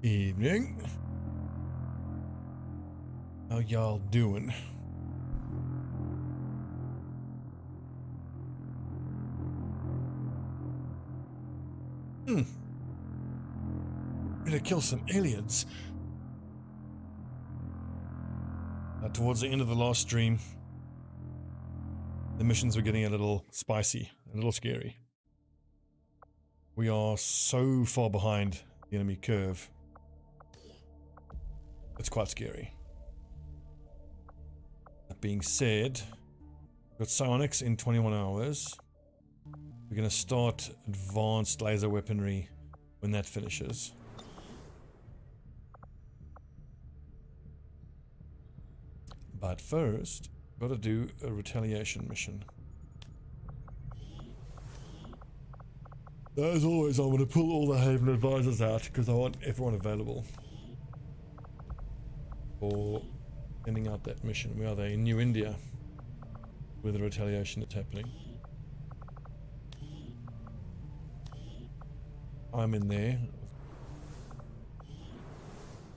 Evening. How y'all doing? Gonna kill some aliens. Towards the end of the last stream, the missions were getting a little spicy, a little scary. We are so far behind the enemy curve. It's quite scary. That being said, we've got psionics in 21 hours. We're going to start advanced laser weaponry when that finishes. But first, got to do a retaliation mission. As always, I'm going to pull all the Haven advisors out because I want everyone available for sending out that mission. Where are they? In New India, where the retaliation is happening. I'm in there.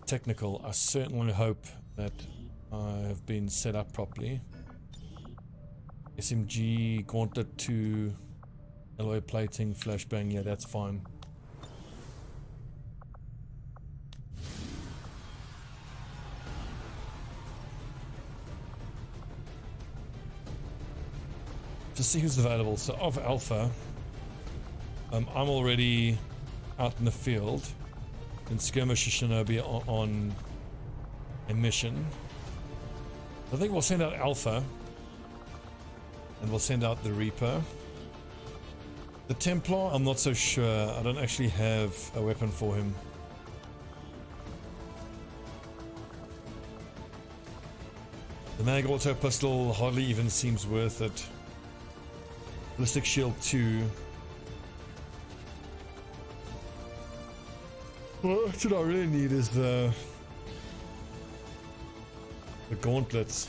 Technical. I certainly hope that I have been set up properly. SMG, Gauntlet 2, alloy plating, flashbang. Yeah, that's fine. To see who's available. So of Alpha, I'm already out in the field in skirmish Shinobi on a mission. I think we'll send out Alpha and we'll send out the Reaper. The Templar, I'm not so sure. I don't actually have a weapon for him. The Mag Auto Pistol hardly even seems worth it. Ballistic Shield 2. What I really need is the gauntlets.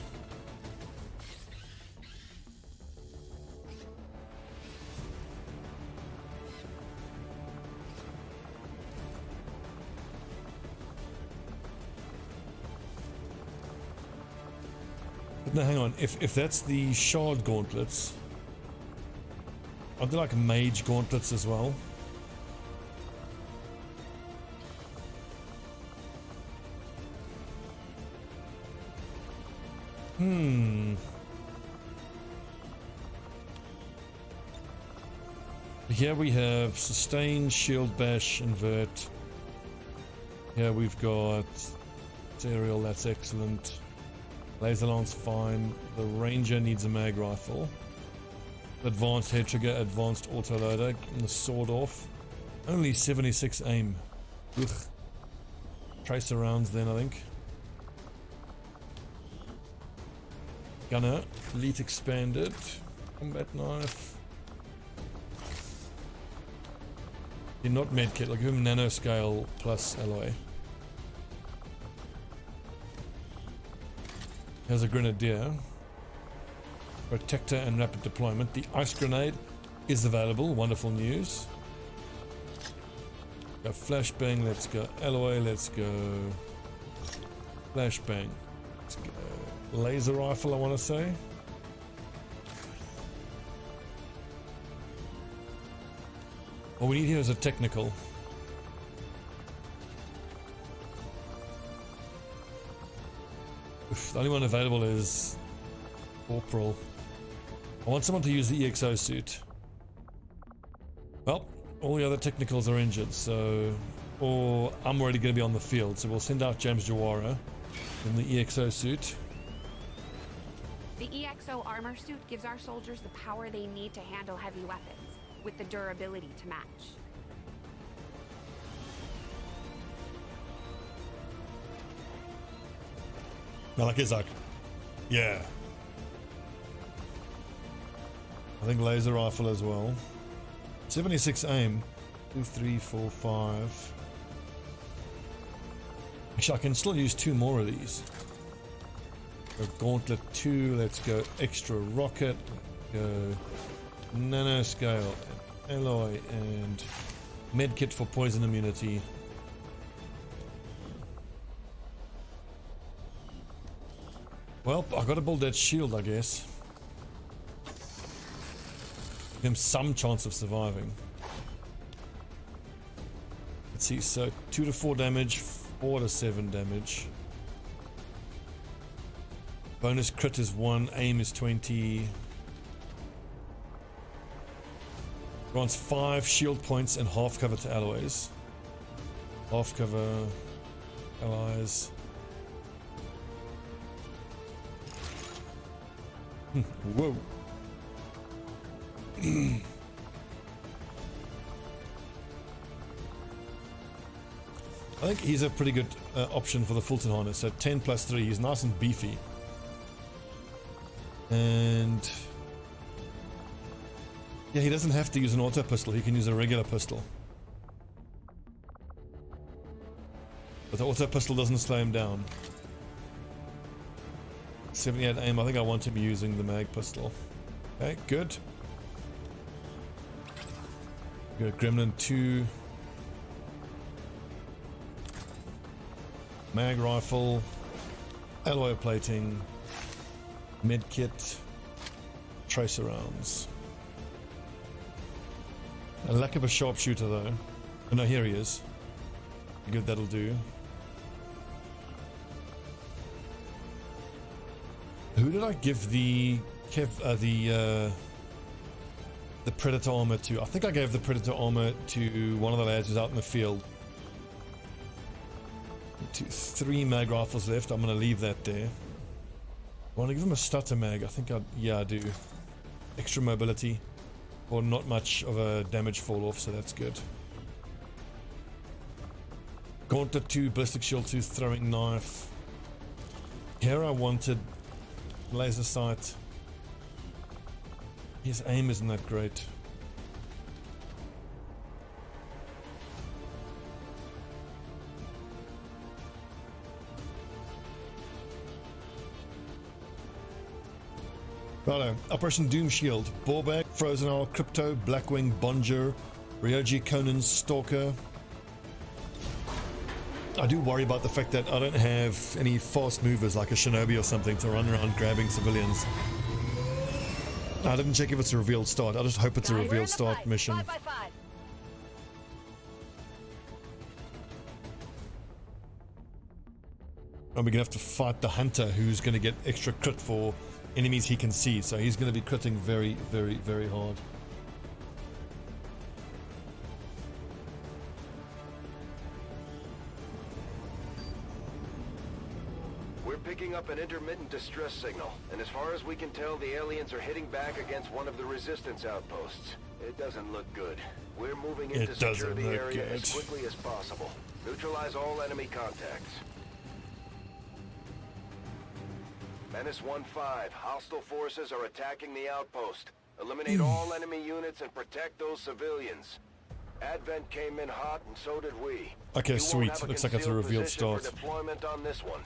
But no, hang on. If that's the shard gauntlets, are there like mage gauntlets as well? Here we have sustain, shield bash, invert. Here we've got aerial, that's excellent. Laser lance, fine. The ranger needs a mag rifle. Advanced head trigger, advanced autoloader. And the sword off. Only 76 aim. Ugh. Tracer rounds then, I think. Gunner, elite expanded, combat knife. You're not medkit, like him nanoscale plus alloy. Here's a Grenadier. Protector and rapid deployment. The ice grenade is available, wonderful news. Go flashbang, let's go alloy, let's go flashbang. Let's go laser rifle, I want to say. What we need here is a technical. Oof, the only one available is Corporal. I want someone to use the EXO suit. Well, all the other technicals are injured, so... Or I'm already going to be on the field, so we'll send out James Jawara in the EXO suit. The EXO armor suit gives our soldiers the power they need to handle heavy weapons, with the durability to match. Malakizak. Yeah. I think laser rifle as well. 76 aim. 2, 3, 4, 5. Actually, I can still use 2 more of these. Go Gauntlet 2, let's go extra rocket, go nanoscale, alloy, and medkit for poison immunity. Well, I gotta build that shield, I guess. Give him some chance of surviving. Let's see, so 2 to 4 damage, 4 to 7 damage. Bonus crit is 1, aim is 20. Grants 5 shield points and half cover to allies. Half cover, allies. Whoa. I think he's a pretty good option for the Fulton harness. So 10 plus 3, he's nice and beefy. And yeah, he doesn't have to use an auto pistol, he can use a regular pistol. But the auto pistol doesn't slow him down. 78 aim, I think I want him using the mag pistol. Okay, good. We got Gremlin 2. Mag rifle. Alloy plating. Medkit. Tracer rounds. A lack of a sharpshooter though. Oh no, here he is. Good, that'll do. Who did I give the Predator armor to? I think I gave the Predator armor to one of the lads who's out in the field. 3 mag rifles left. I'm gonna leave that there. I want to give him a stutter mag. I think I do. Extra mobility, or not much of a damage fall off, so that's good. Gauntlet 2, ballistic shield 2, throwing knife. Here I wanted laser sight. His aim isn't that great. Righto, Operation Doom Shield, Borbag, Frozen Owl, Crypto, Blackwing, Bonjour, Ryoji Conan's Stalker. I do worry about the fact that I don't have any fast movers like a Shinobi or something to run around grabbing civilians. I didn't check if it's a revealed start. I just hope it's a revealed start mission. 5 by 5. And we're gonna have to fight the hunter who's gonna get extra crit for enemies he can see. So he's gonna be critting very, very, very hard. Picking up an intermittent distress signal, and as far as we can tell, the aliens are hitting back against one of the resistance outposts. It doesn't look good. We're moving in to secure the area as quickly as possible. Neutralize all enemy contacts. Menace 1-5. Hostile forces are attacking the outpost. Eliminate all enemy units and protect those civilians. Advent came in hot, and so did we. Okay, sweet. Looks like it's a revealed start. Deployment on this one.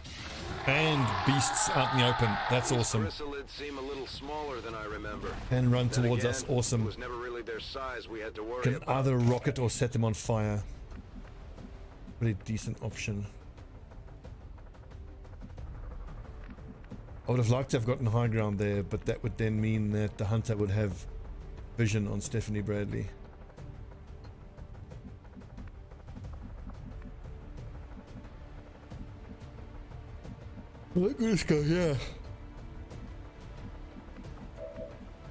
And beasts out in the open. That's awesome. Chrysalids seem a little smaller than I remember. And run towards us. Awesome. It was never really their size we had to worry Can about. either rocket or set them on fire. Pretty decent option. I would have liked to have gotten high ground there, but that would then mean that the hunter would have vision on Stephanie Bradley. Look at this guy, yeah.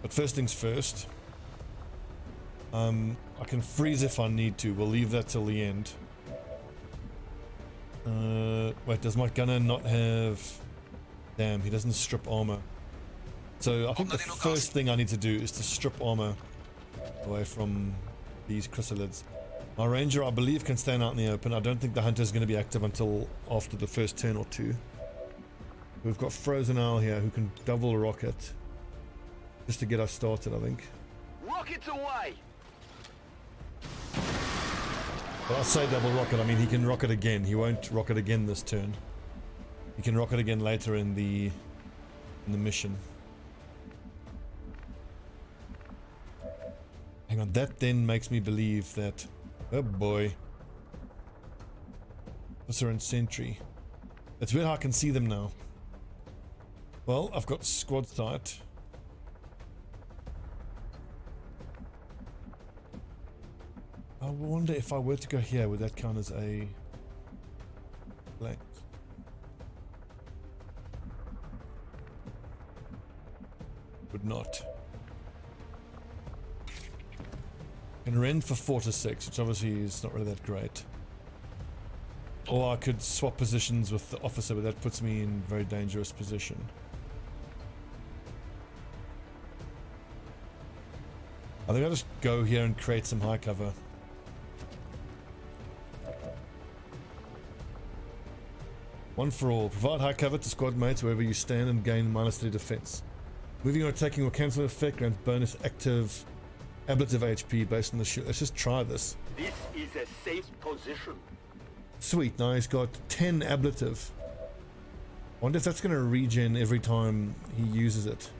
But first things first. I can freeze if I need to. We'll leave that till the end. Wait, does my gunner not have... Damn, he doesn't strip armor. So I think the first thing I need to do is to strip armor away from these chrysalids. My ranger, I believe, can stand out in the open. I don't think the hunter is going to be active until after the first turn or two. We've got Frozen Owl here who can double rocket just to get us started, I think. Rockets away! But I say double rocket, I mean he can rocket again. He won't rocket again this turn. He can rocket again later in the mission. Hang on, that then makes me believe that... Oh boy. Officer and sentry. It's weird how I can see them now. Well, I've got squad sight. I wonder if I were to go here, would that count as a flank? Would not. Can rend for 4 to 6, which obviously is not really that great. Or I could swap positions with the officer, but that puts me in a very dangerous position. I think I'll just go here and create some high cover. One for all. Provide high cover to squad mates wherever you stand and gain -3 defense. Moving or attacking will cancel effect, grants bonus active ablative HP based on the shield. Let's just try this. This is a safe position. Sweet, now he's got 10 ablative. I wonder if that's going to regen every time he uses it.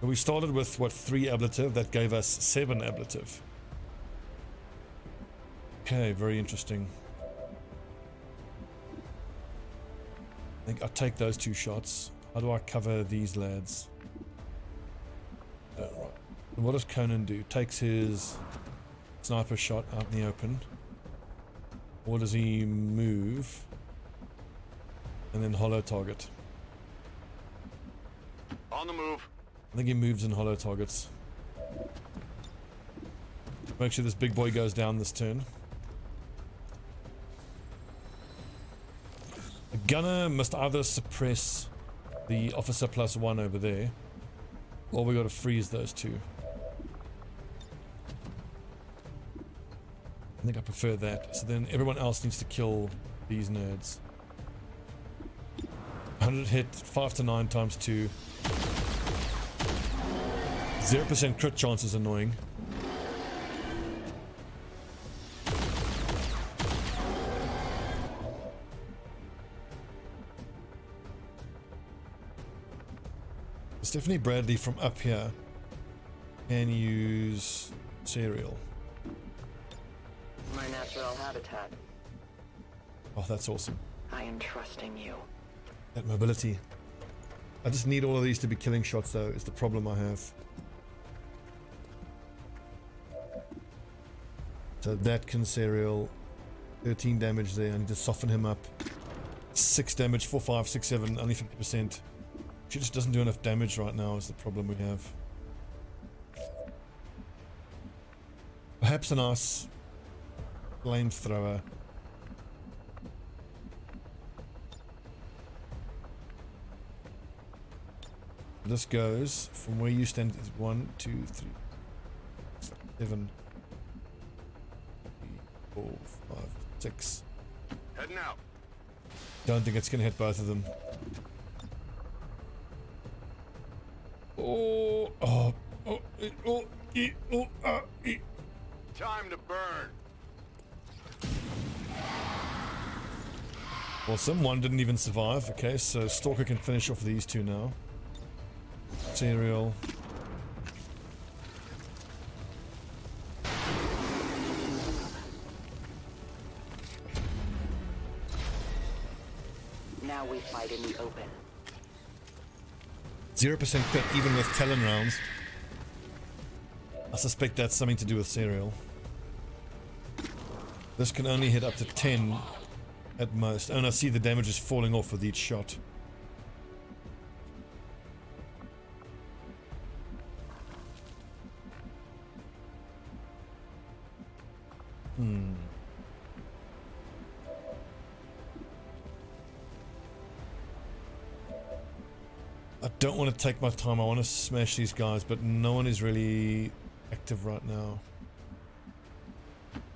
So we started with, what, 3 ablative? That gave us 7 ablative. Okay, very interesting. I think I'll take those 2 shots. How do I cover these lads? Right. And what does Conan do? Takes his sniper shot out in the open. Or does he move? And then hollow target. On the move. I think he moves and hollow targets. Make sure this big boy goes down this turn. The gunner must either suppress the officer +1 over there, or we got to freeze those 2. I think I prefer that. So then everyone else needs to kill these nerds. 100 hit, 5 to 9 times 2. 0% crit chance is annoying. Stephanie Bradley from up here can use cereal. My natural habitat. Oh, that's awesome. I am trusting you. That mobility. I just need all of these to be killing shots though, is the problem I have. So that can cereal. 13 damage there. I need to soften him up. 6 damage, 4, 5, 6, 7, only 50%. She just doesn't do enough damage right now is the problem we have. Perhaps a nice flamethrower. This goes from where you stand is 1, 2, 3, 7, 4, 5, 6. Heading out. Don't think it's gonna hit both of them. Time to burn. Awesome, one didn't even survive. Okay, so Stalker can finish off these 2 now. Cereal. Now we fight in the open. 0% crit even with Talon rounds. I suspect that's something to do with cereal. This can only hit up to 10 at most. And I see the damage is falling off with each shot. I don't want to take my time. I want to smash these guys, but no one is really active right now.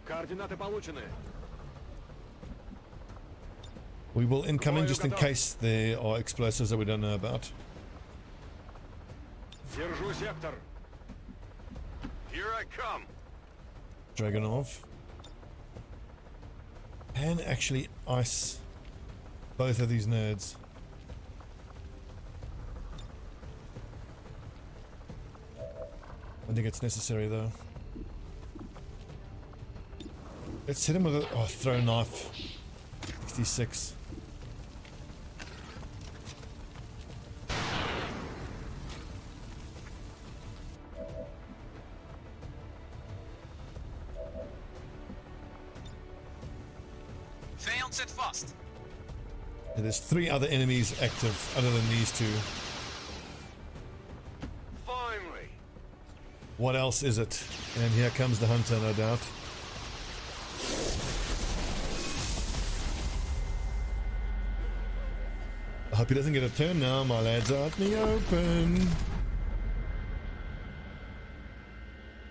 Координаты получены. We will incoming just in case there are explosives that we don't know about. Держу сектор. Here I come. Dragonov. Can actually ice both of these nerds. I think it's necessary though. Let's hit him with a throw knife. 66. Set fast. And there's 3 other enemies active other than these 2. Finally. What else is it? And here comes the hunter, no doubt. I hope he doesn't get a turn now. My lads are out in the open.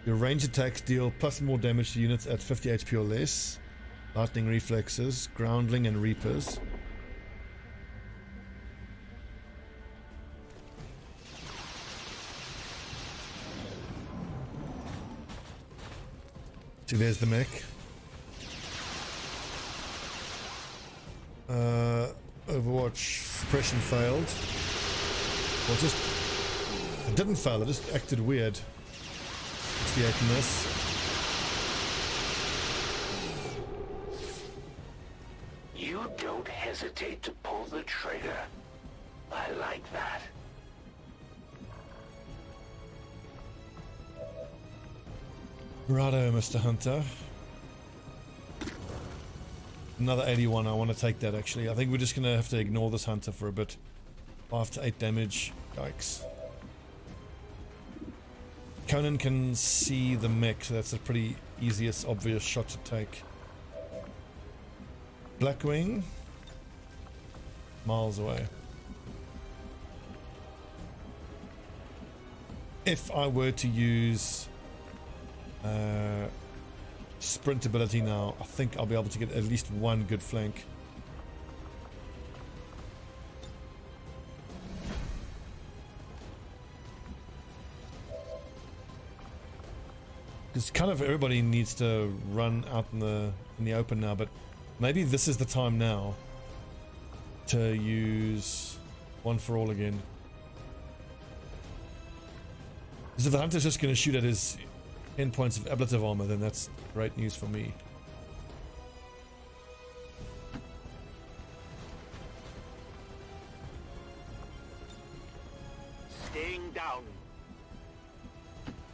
Your range attacks deal plus more damage to units at 50 HP or less. Lightning reflexes, groundling and reapers. See, there's the mech. Overwatch suppression failed. Well, it didn't fail, it just acted weird. 68 miss. You don't hesitate to pull the trigger. I like that. Righto, Mr. Hunter. Another 81, I want to take that actually. I think we're just going to have to ignore this hunter for a bit. 5 to 8 damage. Yikes. Conan can see the mech, so that's a pretty easiest, obvious shot to take. Blackwing. Miles away. If I were to use sprint ability now, I think I'll be able to get at least one good flank. Because kind of everybody needs to run out in the open now, but maybe this is the time now to use one for all again. Because if the hunter's just going to shoot at his 10 points of ablative armor, then that's great news for me. Staying down.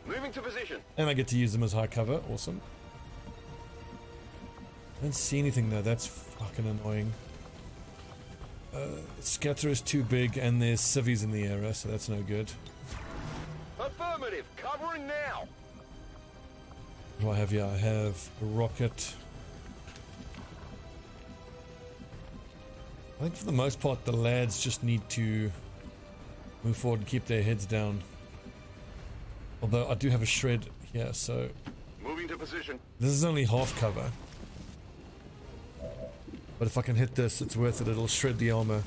Moving to position. And I get to use them as high cover. Awesome. I don't see anything though. That's fucking annoying. Scatter is too big and there's civvies in the area, so that's no good. Affirmative. Covering now. What do I have here? I have a rocket. I think for the most part the lads just need to move forward and keep their heads down. Although I do have a shred here, so Moving to position. this is only half cover. But if I can hit this, it's worth it. It'll shred the armor.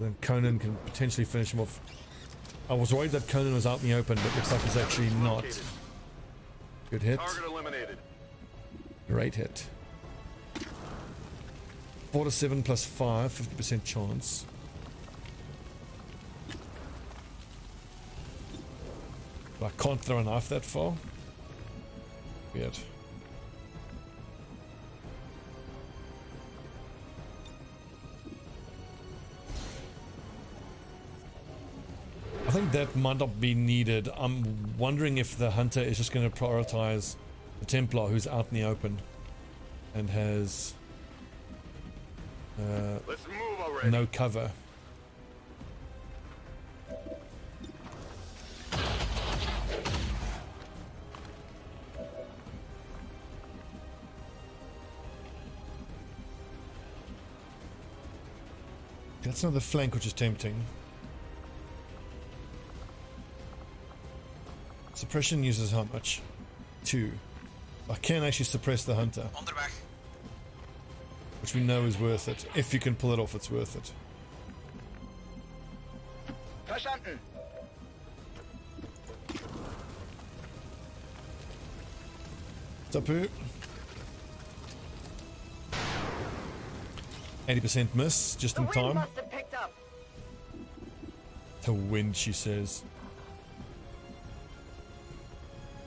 Then Conan can potentially finish him off. I was worried that Conan was out in the open, but looks like he's actually not. Good hit. Target eliminated. Great hit. 4 to 7 plus 5, 50% chance. But I can't throw a knife that far. Weird. I think that might not be needed. I'm wondering if the hunter is just going to prioritize the Templar who's out in the open and has Let's move already. no cover. That's another flank which is tempting. Suppression uses how much? 2. I can actually suppress the hunter, Onderweg. which we know is worth it. If you can pull it off, it's worth it. Verstanden. Tapu. 80% miss, just in time. must have picked up. The wind, she says.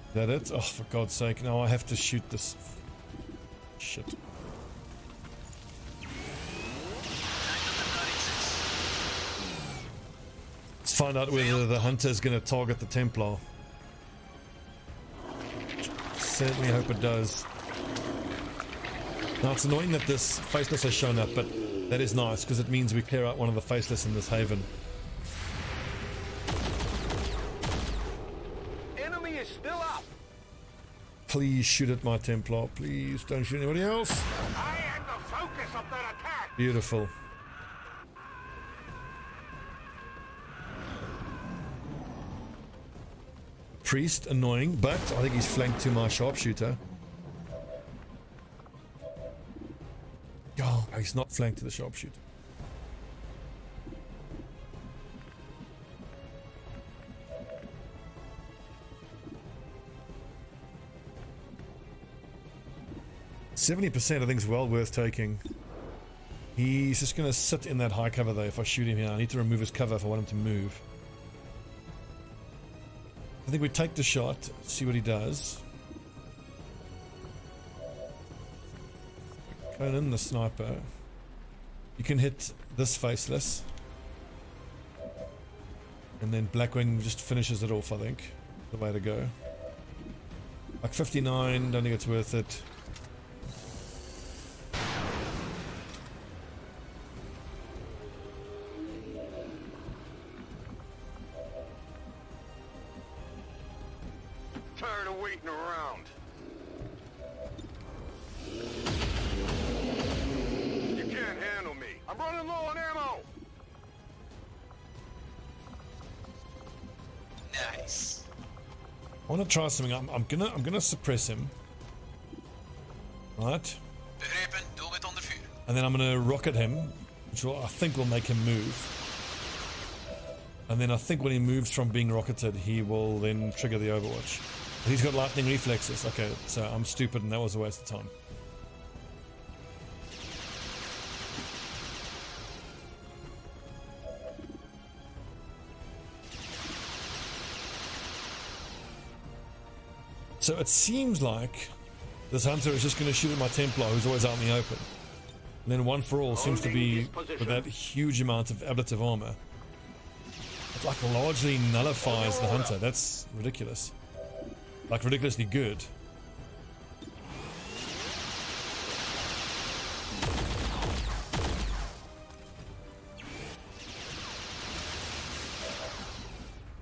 Is that it? Oh, for God's sake. Now I have to shoot this. Shit. Let's find out whether the hunter is going to target the Templar. certainly hope it does. Now it's annoying that this faceless has shown up, but that is nice because it means we clear out one of the faceless in this haven. Enemy is still up. Please shoot at my Templar. Please don't shoot anybody else. I am the focus of their attack. Beautiful. Priest, annoying, but I think he's flanked to my Sharpshooter. Oh, he's not flanked to the Sharpshooter. %70% I think is well worth taking. He's just going to sit in that high cover though. If I shoot him here, I need to remove his cover if I want him to move. I think we take the shot, see what he does. Conan, the sniper. You can hit this faceless. And then Blackwing just finishes it off, I think. The way to go. Like 59, don't think it's worth it. Tired of waiting around. You can't handle me. I'm running low on ammo. Nice. I want to try something. I'm gonna suppress him. Right? Begrepen, doelwit onder vuur. And then I'm gonna rocket him, which I think will make him move. And then I think when he moves from being rocketed, he will then trigger the overwatch. But he's got lightning reflexes. Okay, so I'm stupid and that was a waste of time. So it seems like this hunter is just going to shoot at my Templar, who's always out in the open. And then One for All seems to be with that huge amount of ablative armor. It like largely nullifies the hunter. That's ridiculous. Like ridiculously good.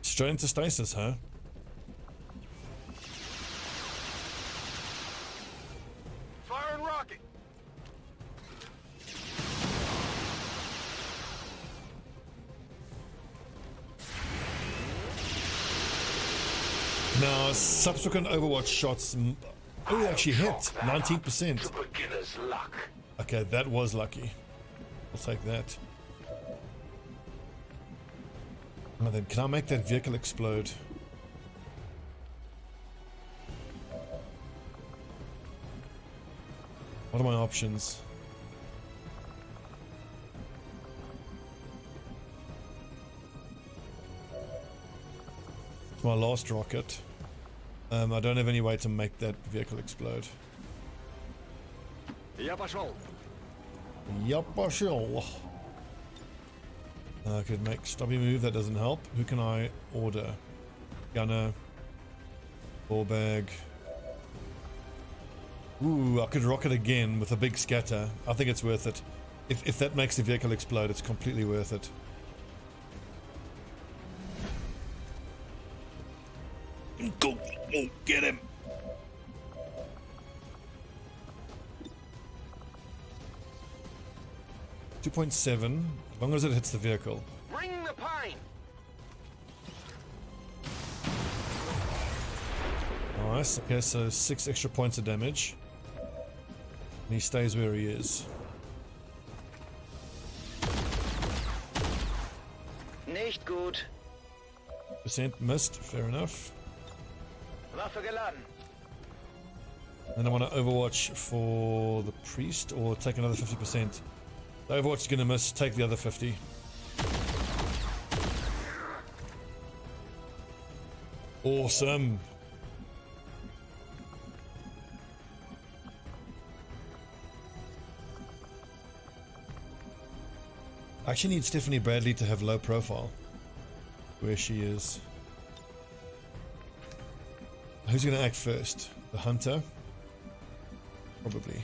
Straight into stasis, huh? Fire and rocket. Now, subsequent Overwatch shots. Oh, they actually hit 19%. Beginner's luck. Okay, that was lucky. I'll take that. Now then, can I make that vehicle explode? What are my options? It's my last rocket. I don't have any way to make that vehicle explode. Я пошел. Yapashil. I could make Stobbie move, that doesn't help. Who can I order? Gunner. Ball bag. Ooh, I could rocket again with a big scatter. I think it's worth it. If that makes the vehicle explode, it's completely worth it. Go! Oh, get him! .7, as long as it hits the vehicle. Bring the pine. Nice. Okay, so 6 extra points of damage. And he stays where he is. Nicht gut. % missed, fair enough. Waffe geladen. Then I want to overwatch for the priest or take another 50%. The overwatch is going to miss, take the other 50. Awesome. I actually need Stephanie Bradley to have low profile. Where she is. Who's going to act first? The hunter? Probably.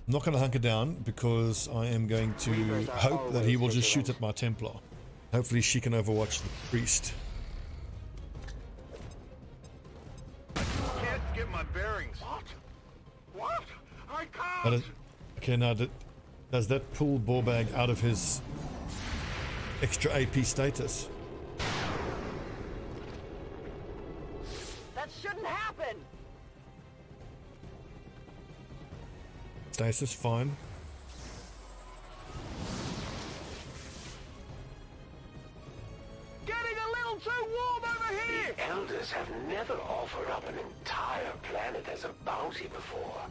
I'm not going to hunker down because I am going to hope that he will just shoot at my Templar. Hopefully she can overwatch the priest. Can't get my bearings. What? I can't. Okay, now does that pull Borbag out of his extra AP status? That shouldn't happen. Stasis, fine. Getting a little too warm over here. The Elders have never offered up an entire planet as a bounty before.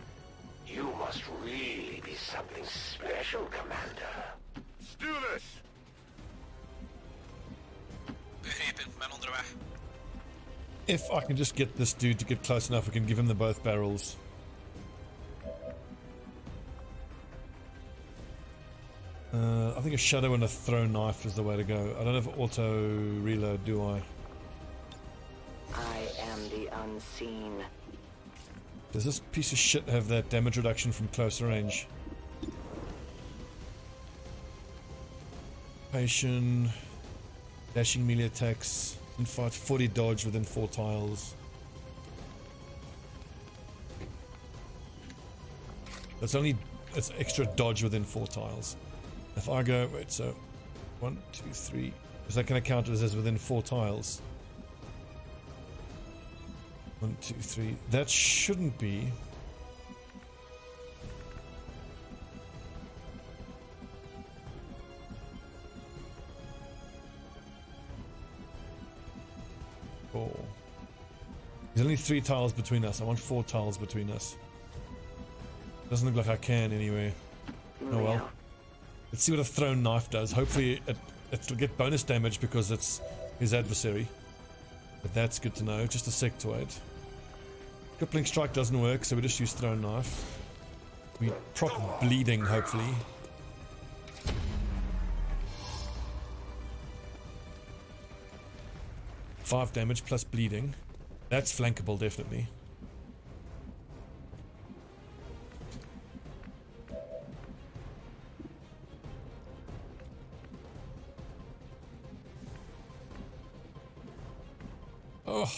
You must really be something special, Commander. Let's do this. Begrepen, ben onderweg. If I can just get this dude to get close enough, we can give him the both barrels. I think a shadow and a thrown knife is the way to go. I don't have auto reload, do I? I am the unseen. Does this piece of shit have that damage reduction from close range? Patient, dashing melee attacks, and fight 40 dodge within 4 tiles. It's extra dodge within 4 tiles. If I go, wait, so 1, 2, 3, is that going to count as within 4 tiles? 1, 2, 3. That shouldn't be. Four. There's only 3 tiles between us. I want 4 tiles between us. Doesn't look like I can anyway. Oh well. Let's see what a thrown knife does. Hopefully it'll get bonus damage because it's his adversary. But that's good to know. Just a sectoid. Crippling strike doesn't work, so we just use thrown knife. We proc bleeding, hopefully. Five damage plus bleeding. That's flankable, definitely. Oh,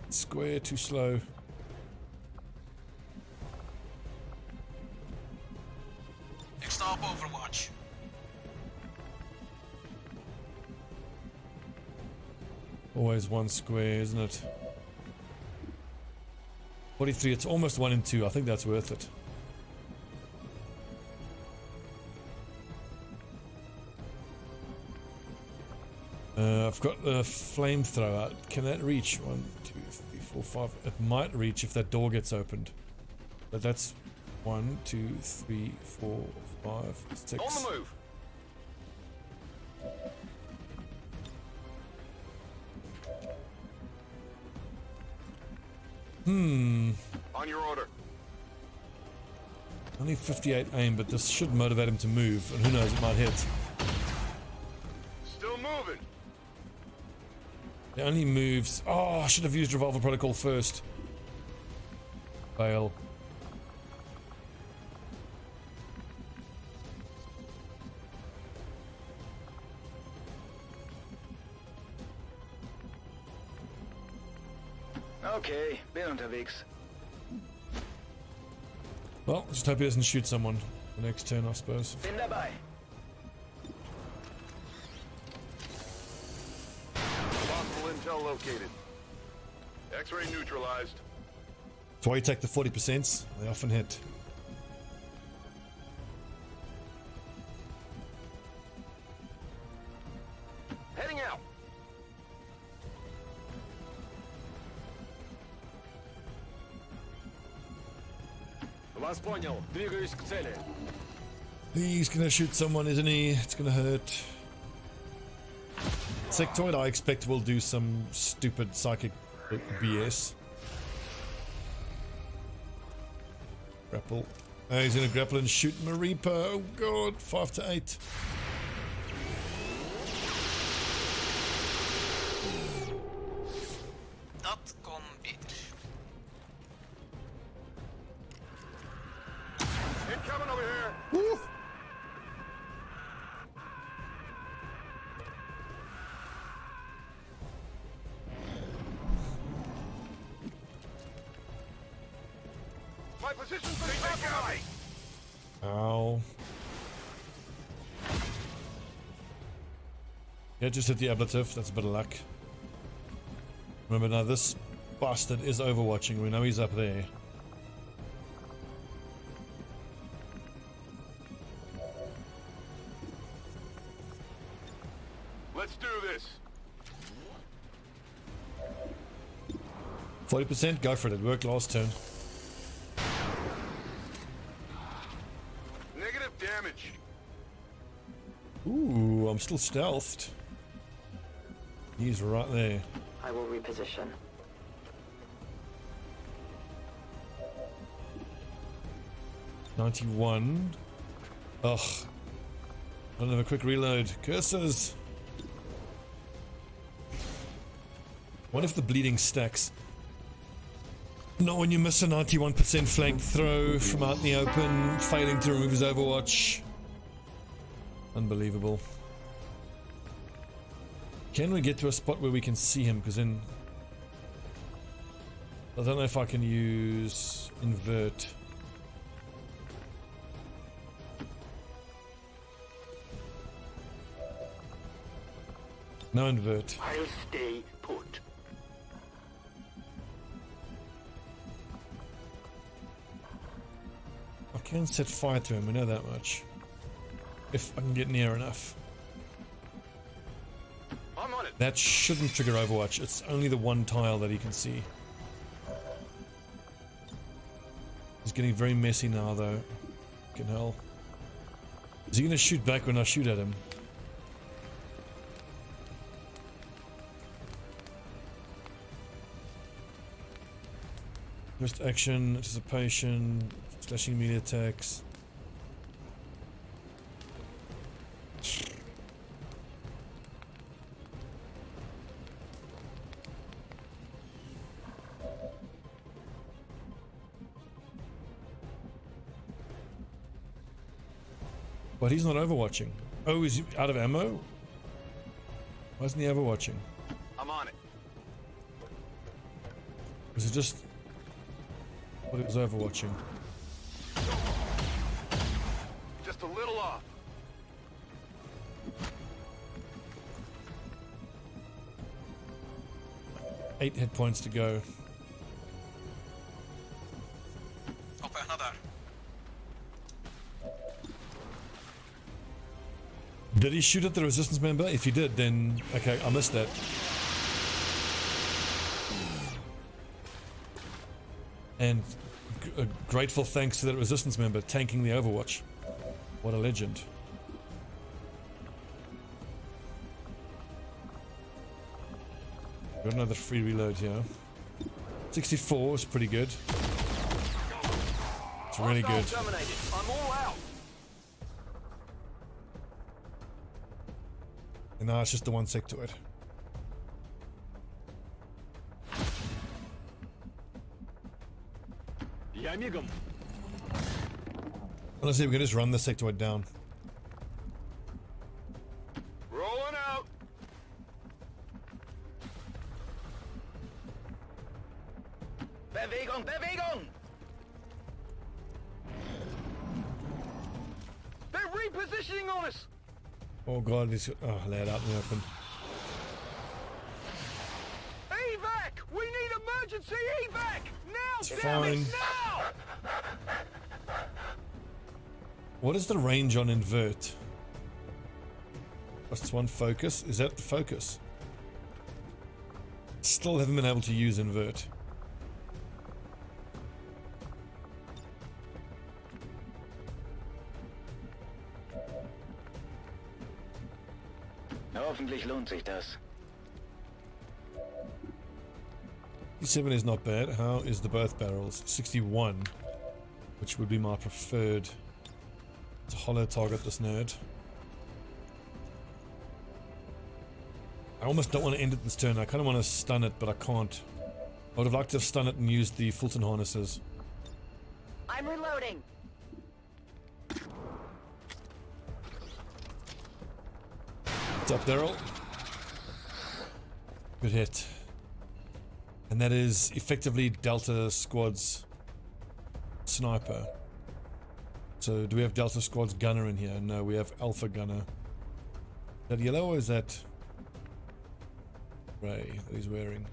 square too slow. Ik sta op Overwatch. Always one square, isn't it? 43, it's almost 1 and 2. I think that's worth it. I've got a flamethrower. Can that reach? 1, 2, 3, 4, 5. It might reach if that door gets opened. But that's 1, 2, 3, 4, 5, 6. On the move. On your order. Only 58 aim, but this should motivate him to move. And who knows, it might hit. Still moving. It only moves. Oh, I should have used Revolver Protocol first. Fail. Okay, bin unterwegs. Well, just hope he doesn't shoot someone the next turn, I suppose. Bin dabei. Possible intel located. X-ray neutralized. That's why you take the 40%. They often hit. Heading out. Вас понял. Двигаюсь к цели. He's gonna shoot someone, isn't he? It's gonna hurt. Sectoid, I expect, will do some stupid psychic BS. Grapple. Oh, he's gonna grapple and shoot Reaper. Oh god, 5 to 8. Dat over here. Woo. My position's been compromised. Ow. Yeah, just hit the ablative. That's a bit of luck. Remember now, this bastard is overwatching. We know he's up there. Let's do this. 40%, go for it. It worked last turn. Negative damage. Ooh, I'm still stealthed. He's right there. I will reposition. $91. Ugh. I don't have a quick reload. Curses. What if the bleeding stacks? Not when you miss a 91% flank throw from out in the open, failing to remove his overwatch. Unbelievable. Can we get to a spot where we can see him? Because then I don't know if I can use invert. No invert. I'll stay put. I can set fire to him, we know that much. If I can get near enough. I'm on it. That shouldn't trigger overwatch, it's only the one tile that he can see. He's getting very messy now though. Fucking hell. Is he gonna shoot back when I shoot at him? First action, anticipation, slashing immediate attacks. But he's not overwatching. Oh, is he out of ammo? Why isn't he overwatching? I'm on it. Was it just... But it was overwatching. Just a little off. Eight hit points to go. Oppe, another. Did he shoot at the resistance member? If he did, then... Okay, I missed that. And grateful thanks to that resistance member tanking the overwatch. What a legend. Got another free reload here. 64 is pretty good. It's really good. I'm all out. And now it's just the one sectoid. Я мигом. Honestly, we can just run the sectoid down. Rolling out. Bewegung, Bewegung! They're repositioning on us. Oh god, he's laid out in the open. Evac! We need emergency evac! Now! It's Damn fine. it, now! What is the range on invert? Plus one focus. Is that the focus? Still haven't been able to use invert. Hoffentlich lohnt sich das. 67 is not bad. How is the both barrels? 61, which would be my preferred. It's a hollow target, this nerd. I almost don't want to end it this turn. I kind of want to stun it, but I can't. I would have liked to have stunned it and used the Fulton harnesses. I'm reloading. What's up, Daryl? Good hit. And that is effectively Delta Squad's sniper. So do we have Delta Squad's gunner in here? No, we have Alpha gunner. Is that yellow or is that gray that he's wearing?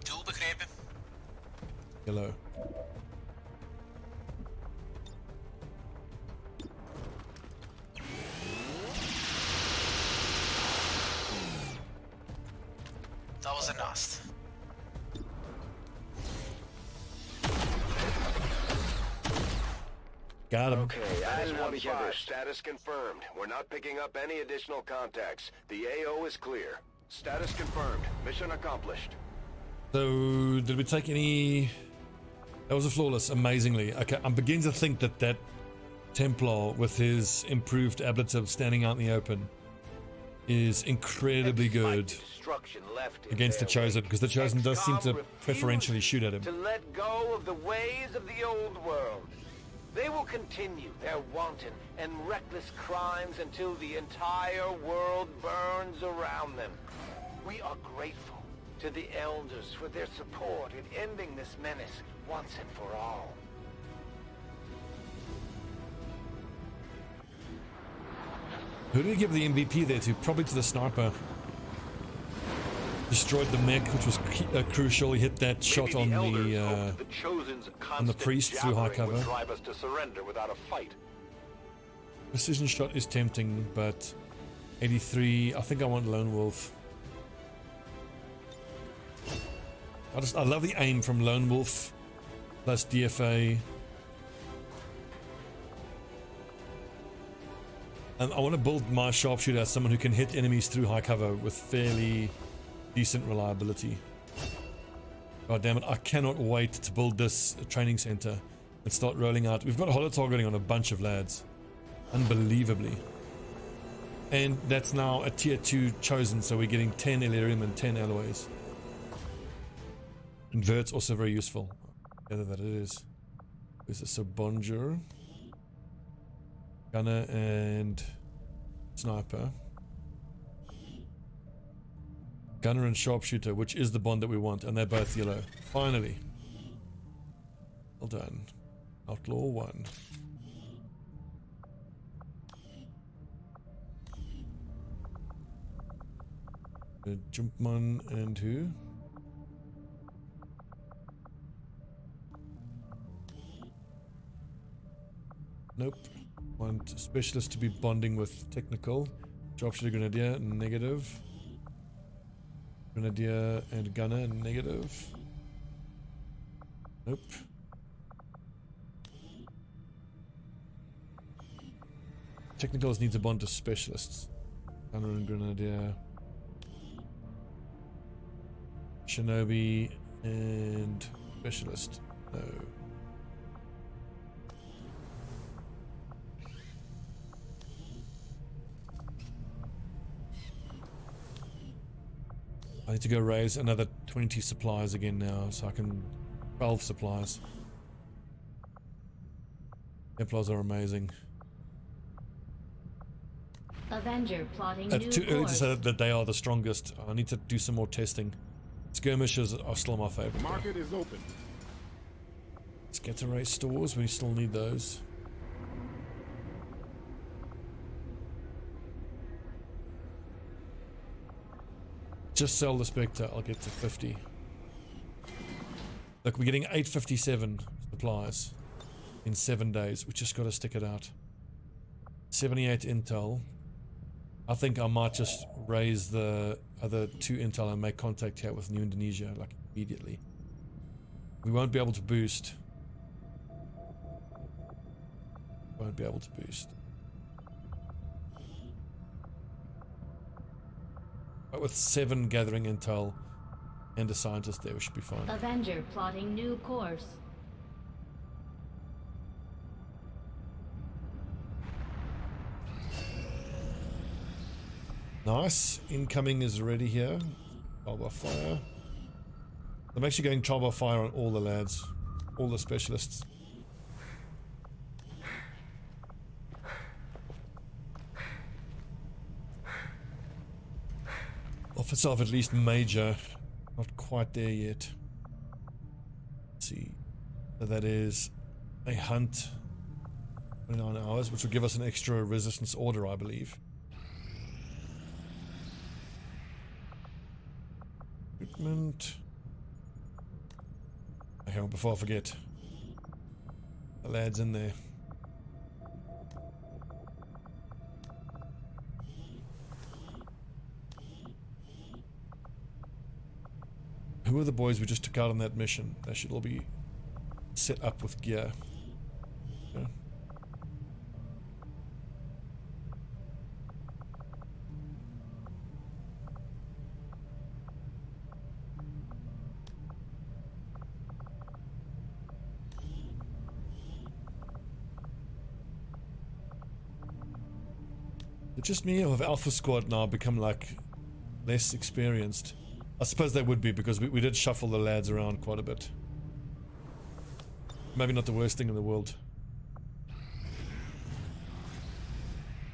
Doel begrepen. Yellow. Dat was ernaast. Got him. Okay, as This one one's five, finished. status confirmed. We're not picking up any additional contacts. The AO is clear. Status confirmed. Mission accomplished. So, did we take any... That was a flawless, amazingly. Okay, I'm beginning to think that that Templar with his improved ablative standing out in the open is incredibly good Destruction left in against the their Chosen, wake. because the Chosen does seem to XCOM preferentially refuses shoot at him. to let go of the ways of the old world. They will continue their wanton and reckless crimes until the entire world burns around them. We are grateful to the Elders for their support in ending this menace once and for all. Who did we give the MVP there to? Probably to the sniper. Destroyed the mech, which was crucial. He hit that shot on the priest through high cover. Drive us to surrender without a fight. Precision shot is tempting, but 83. I think I want Lone Wolf. I love the aim from Lone Wolf plus DFA. And I want to build my Sharpshooter as someone who can hit enemies through high cover with fairly decent reliability. God damn it, I cannot wait to build this training center and start rolling out. We've got holo targeting on a bunch of lads. Unbelievably. And that's now a tier 2 chosen, so we're getting 10 Elerium and 10 alloys. Invert's also very useful. Gather that it is. This is a Bonjour. Gunner and Sniper. Gunner and Sharpshooter, which is the bond that we want, and they're both yellow. Finally. Well done. Outlaw 1. Jumpman and who? Nope. Want specialist to be bonding with technical. Sharpshooter Grenadier, negative. Grenadier and Gunner, negative. Nope. Technicals needs a bond to specialists. Gunner and Grenadier. Shinobi and specialist. No. I need to go raise another 20 supplies again now, so I can 12 supplies. Templars are amazing. Avenger plotting It's new too early to course. say that they are the strongest. I need to do some more testing. Skirmishers are still my favorite. Market is open. Let's get to raise stores. We still need those. Just sell the Spectre. I'll get to 50. Look, we're getting 857 supplies in 7 days. We just got to stick it out. 78 intel. I think I might just raise the other 2 intel and make contact here with New Indonesia, like immediately. We won't be able to boost. Won't be able to boost. But with 7 gathering intel and a scientist there, we should be fine. Avenger plotting new course. Nice. Incoming is ready here. Trial by fire. I'm actually going trial by fire on all the lads. All the specialists. itself at least major. Not quite there yet. Let's see. So that is a hunt 29 hours, which will give us an extra resistance order, I believe. Equipment. Okay, well, before I forget, the lad's in there. Who are the boys we just took out on that mission? They should all be set up with gear. Yeah. It's just me, or have Alpha Squad now become like less experienced? I suppose they would be, because we did shuffle the lads around quite a bit. Maybe not the worst thing in the world.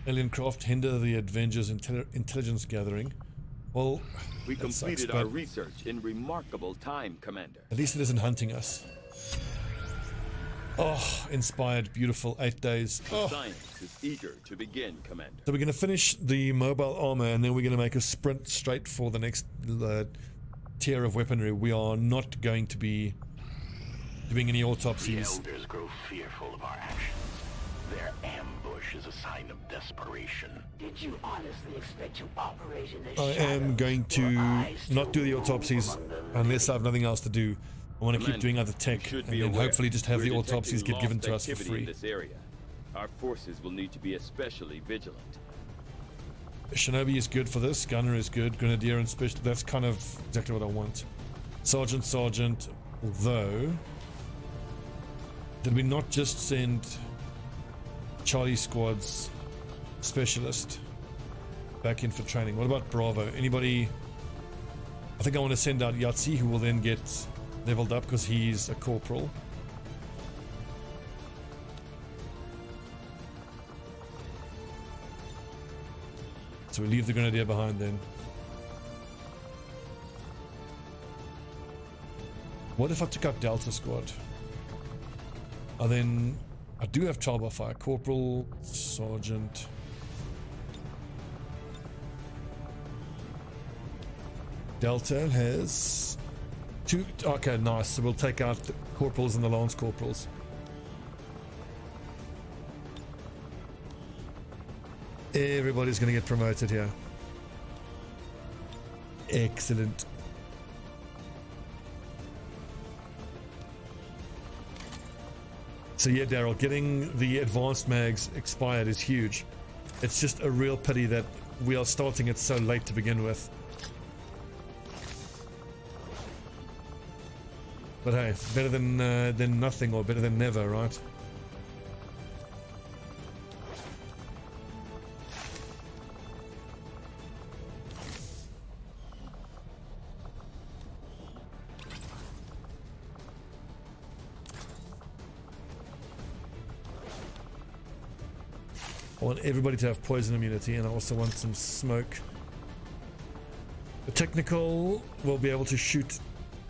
Alien craft hinder the Avengers' intelligence gathering. Well, we completed our research in remarkable time, Commander. At least it isn't hunting us. Oh, inspired, beautiful, 8 days. Oh. Science is eager to begin, Commander. So we're going to finish the mobile armor, and then we're going to make a sprint straight for the next tier of weaponry. We are not going to be doing any autopsies. The elders grow fearful of our actions. Their ambush is a sign of desperation. Did you honestly expect to operate in the I am going to not do the autopsies unless I have nothing else to do. I want to keep doing other tech, and then hopefully just have the autopsies get given to us for free. In this area. Our forces will need to be especially vigilant. Shinobi is good for this, Gunner is good, Grenadier and Special, that's kind of exactly what I want. Sergeant, although... Did we not just send Charlie Squad's Specialist back in for training? What about Bravo? Anybody... I think I want to send out Yahtzee, who will then get leveled up because he's a corporal. So we leave the Grenadier behind then. What if I took up Delta Squad? I do have trial by fire. Corporal, Sergeant. Delta has 2. Okay, nice. So we'll take out the corporals and the lance corporals. Everybody's going to get promoted here. Excellent. So yeah, Daryl, getting the advanced mags expired is huge. It's just a real pity that we are starting it so late to begin with. But hey, better than nothing, or better than never, right? I want everybody to have poison immunity, and I also want some smoke. The technical will be able to shoot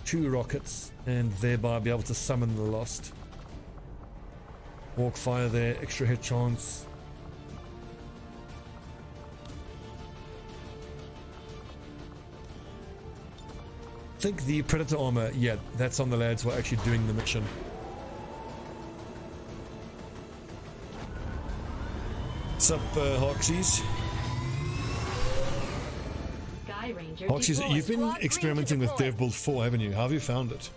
2 rockets and thereby be able to summon the lost. Walk fire there, extra hit chance. I think the Predator armor, yeah, that's on the lads who are actually doing the mission. What's up, Hoxies? Hoxies, you've been experimenting with Devbuild 4, haven't you? How have you found it?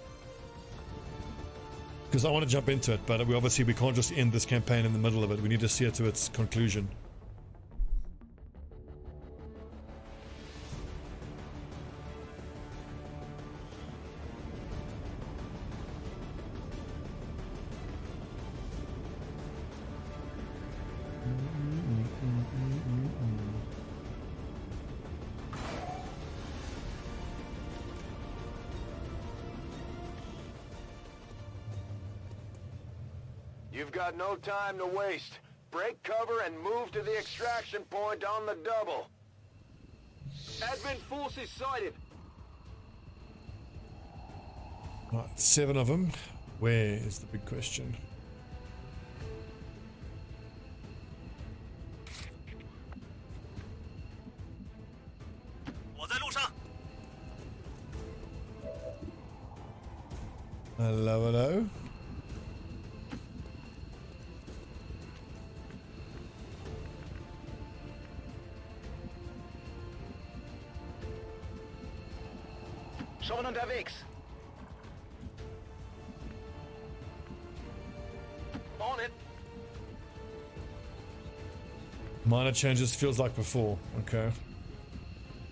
Because I want to jump into it, but we can't just end this campaign in the middle of it. We need to see it to its conclusion. You've got no time to waste. Break cover and move to the extraction point on the double. Admin forces sighted. Right, 7 of them. Where is the big question? Hello, hello. Schon unterwegs. On it. Minor changes feels like before. Okay.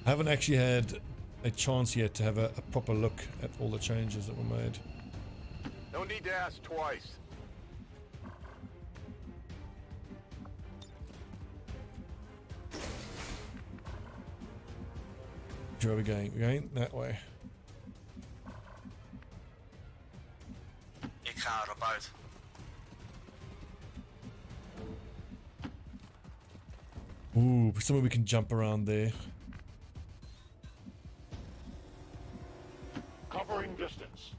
I haven't actually had a chance yet to have a proper look at all the changes that were made. No need to ask twice. Where are we going? We're going that way. Ik ga erop uit. Ooh, somewhere we can jump around there. Covering distance.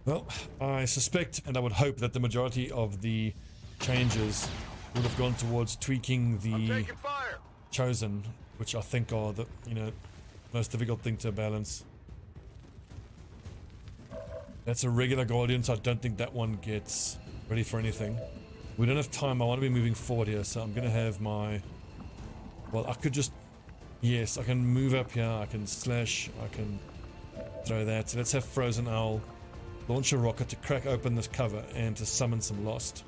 Well, I suspect and I would hope that the majority of the changes would have gone towards tweaking I'm the taking fire. chosen, which I think are the, most difficult thing to balance. That's a regular Guardian, so I don't think that one gets ready for anything. We don't have time. I want to be moving forward here, so I'm going to have my... Well, I could just... Yes, I can move up here. I can slash. I can throw that. So let's have Frozen Owl launch a rocket to crack open this cover and to summon some Lost.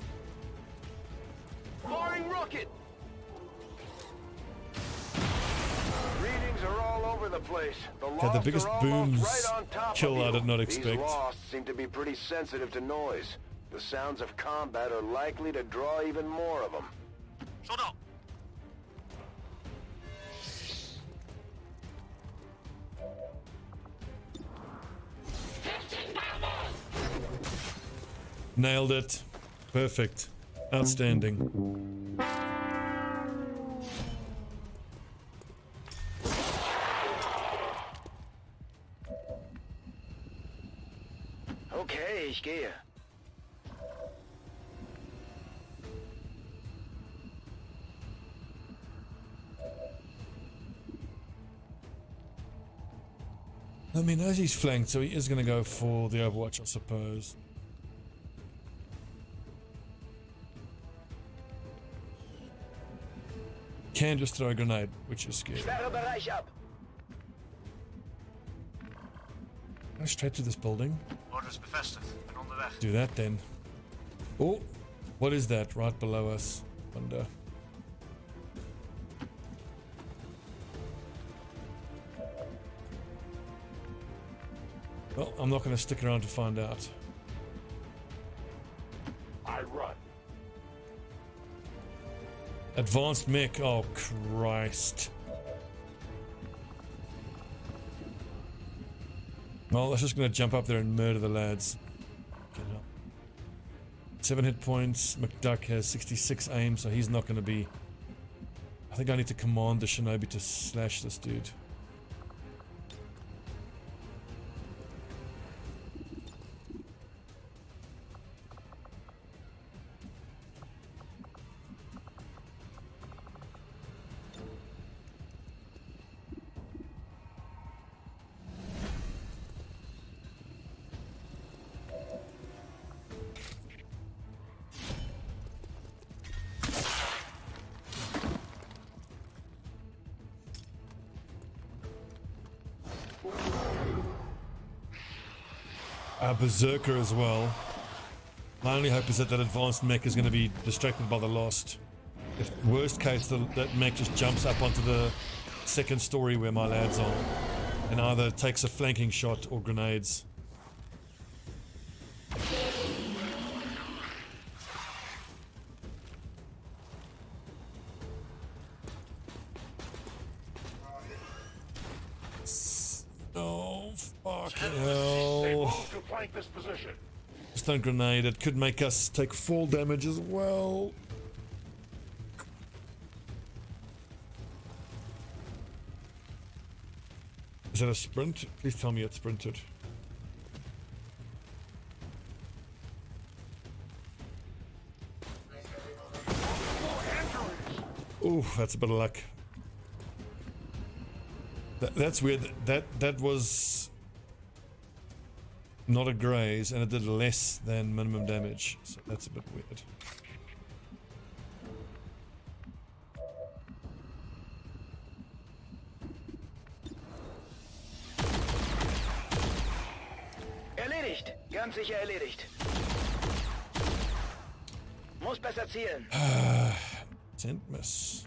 Firing rocket. Readings are all over the place. The Okay, the Lost biggest are almost booms right on top kill of you. I did not These expect. Lost seem to be pretty sensitive to noise. The sounds of combat are likely to draw even more of them. Zo dan. Nailed it. Perfect. Outstanding. Okay, ich gehe. I mean, as he's flanked, so he is going to go for the Overwatch, I suppose. Can just throw a grenade, which is scary. Sperre Bereich ab. Go straight to this building. Orders bevestigd. Ben onderweg. Do that then. Oh, what is that right below us? Wonder. Well, I'm not going to stick around to find out. I run. Advanced mech. Oh, Christ. Well, let's just going to jump up there and murder the lads. Get it up. 7 hit points. McDuck has 66 aim, so he's not going to be... I think I need to command the Shinobi to slash this dude. Berserker as well. My only hope is that that advanced mech is going to be distracted by the Lost. If worst case, that mech just jumps up onto the second story where my lads are and either takes a flanking shot or grenades. Oh, fucking hell. To flank this position. stun grenade. It could make us take fall damage as well. Is that a sprint? Please tell me it's sprinted. Ooh, that's a bit of luck. That's weird. That was not a graze, and it did less than minimum damage. So that's a bit weird. Erledigt. Ganz sicher erledigt. Muss besser zielen. Send miss.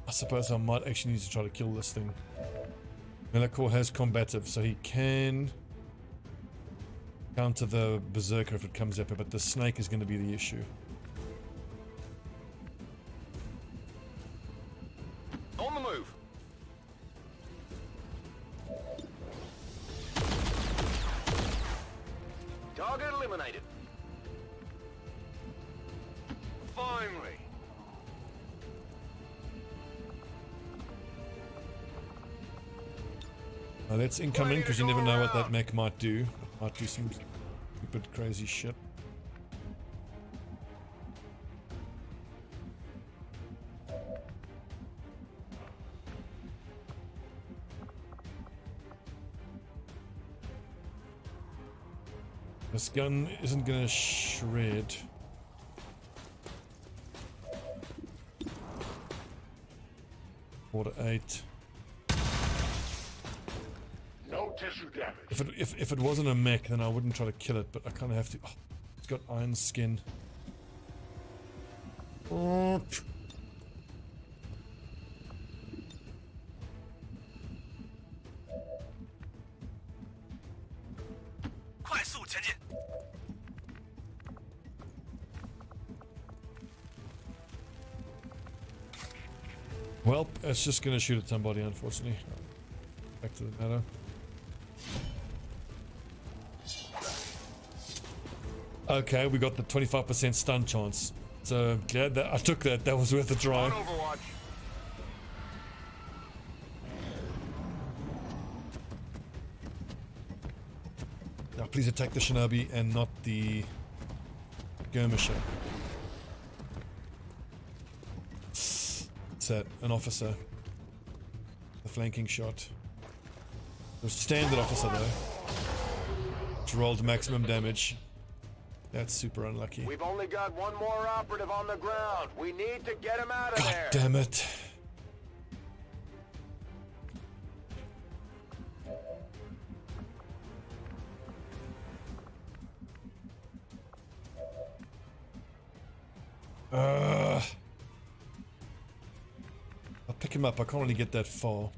I suppose I might actually need to try to kill this thing. Melakor has combative, so he can counter the berserker if it comes up, but the snake is going to be the issue. On the move. Target eliminated. Finally. Now let's incoming, because you never know what that mech might do. It might do some stupid crazy shit. This gun isn't gonna shred. Order 8. No tissue damage. If it wasn't a mech, then I wouldn't try to kill it, but I kind of have to. Oh, it's got iron skin. Oh. Well, it's just gonna shoot at somebody, unfortunately. Back to the matter. Okay, we got the 25% stun chance. So glad that I took that. That was worth a try. Now please attack the Shinobi and not the skirmisher. What's that? An officer. The flanking shot. The standard officer though. Which rolled maximum damage. That's super unlucky. We've only got one more operative on the ground. We need to get him out of God there. damn it. I'll pick him up. I can't really get that far.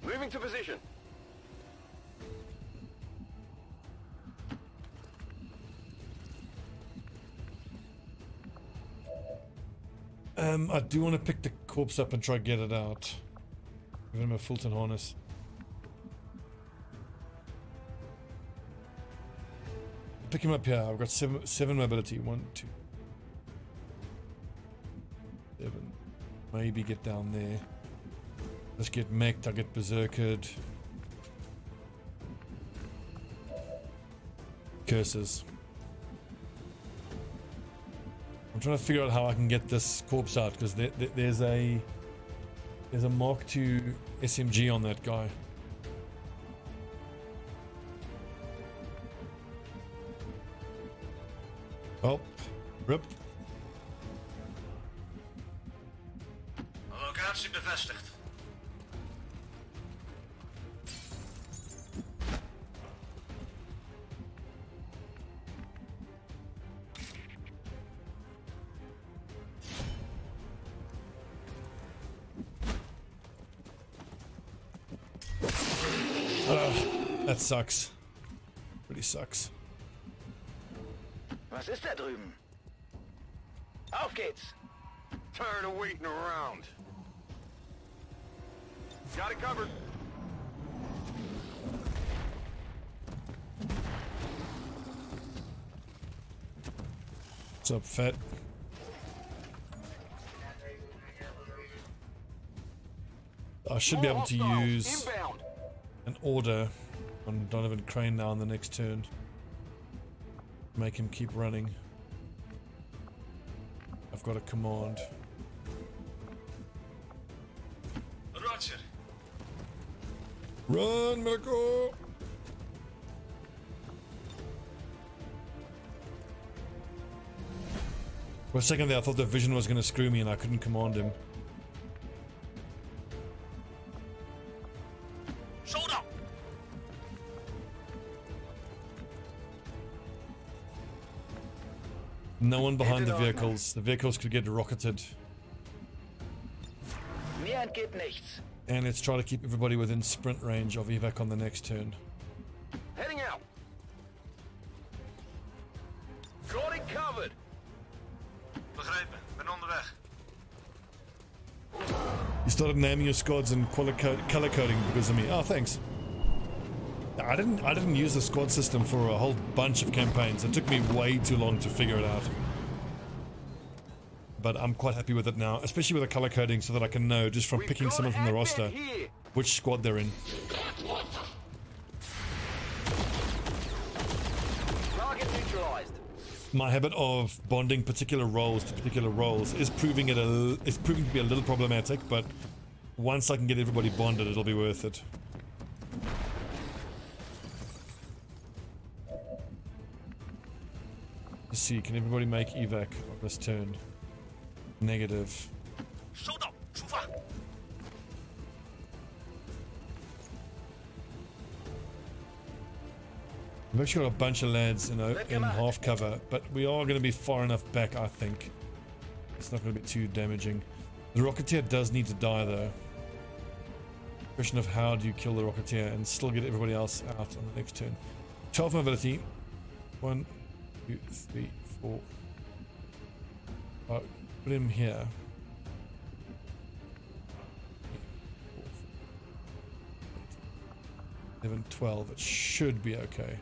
Moving to position. I do want to pick the corpse up and try to get it out. Give him a Fulton harness. Pick him up here. I've got seven mobility. 1, 2, 7. Maybe get down there. Let's get mech'd. I get berserkered. Curses. I'm trying to figure out how I can get this corpse out, because there's a Mark II SMG on that guy. Oh, rip. Locatie bevestigd. That sucks. Really sucks. Was ist da drüben? Auf geht's. Tired of waiting around. Got it covered. What's up, Fat? I should be able to use an order on Donovan Crane now on the next turn. Make him keep running. I've got a command. Roger. Run, Mirko! For a second there, I thought the vision was going to screw me and I couldn't command him. Shoulder. No one behind the vehicles. The vehicles could get rocketed. Mir entgeht nichts. And let's try to keep everybody within sprint range of evac on the next turn. Heading out. Got it covered. Begrepen. Ben onderweg. You started naming your squads and color coding because of me. Oh, thanks. I didn't use the squad system for a whole bunch of campaigns. It took me way too long to figure it out. But I'm quite happy with it now, especially with the color coding, so that I can know just from picking someone from the roster which squad they're in. Target neutralized. My habit of bonding particular roles to particular roles is proving to be a little problematic, but once I can get everybody bonded, it'll be worth it. Let's see, can everybody make evac on this turn? Negative. Shoulder. Schuffer. We've actually got a bunch of lads in half cover, but we are going to be far enough back, I think. It's not going to be too damaging. The Rocketeer does need to die, though. Question of how do you kill the Rocketeer and still get everybody else out on the next turn. 12 mobility. 1, 2, 3, 4. Put him here. 11, 12. It should be okay.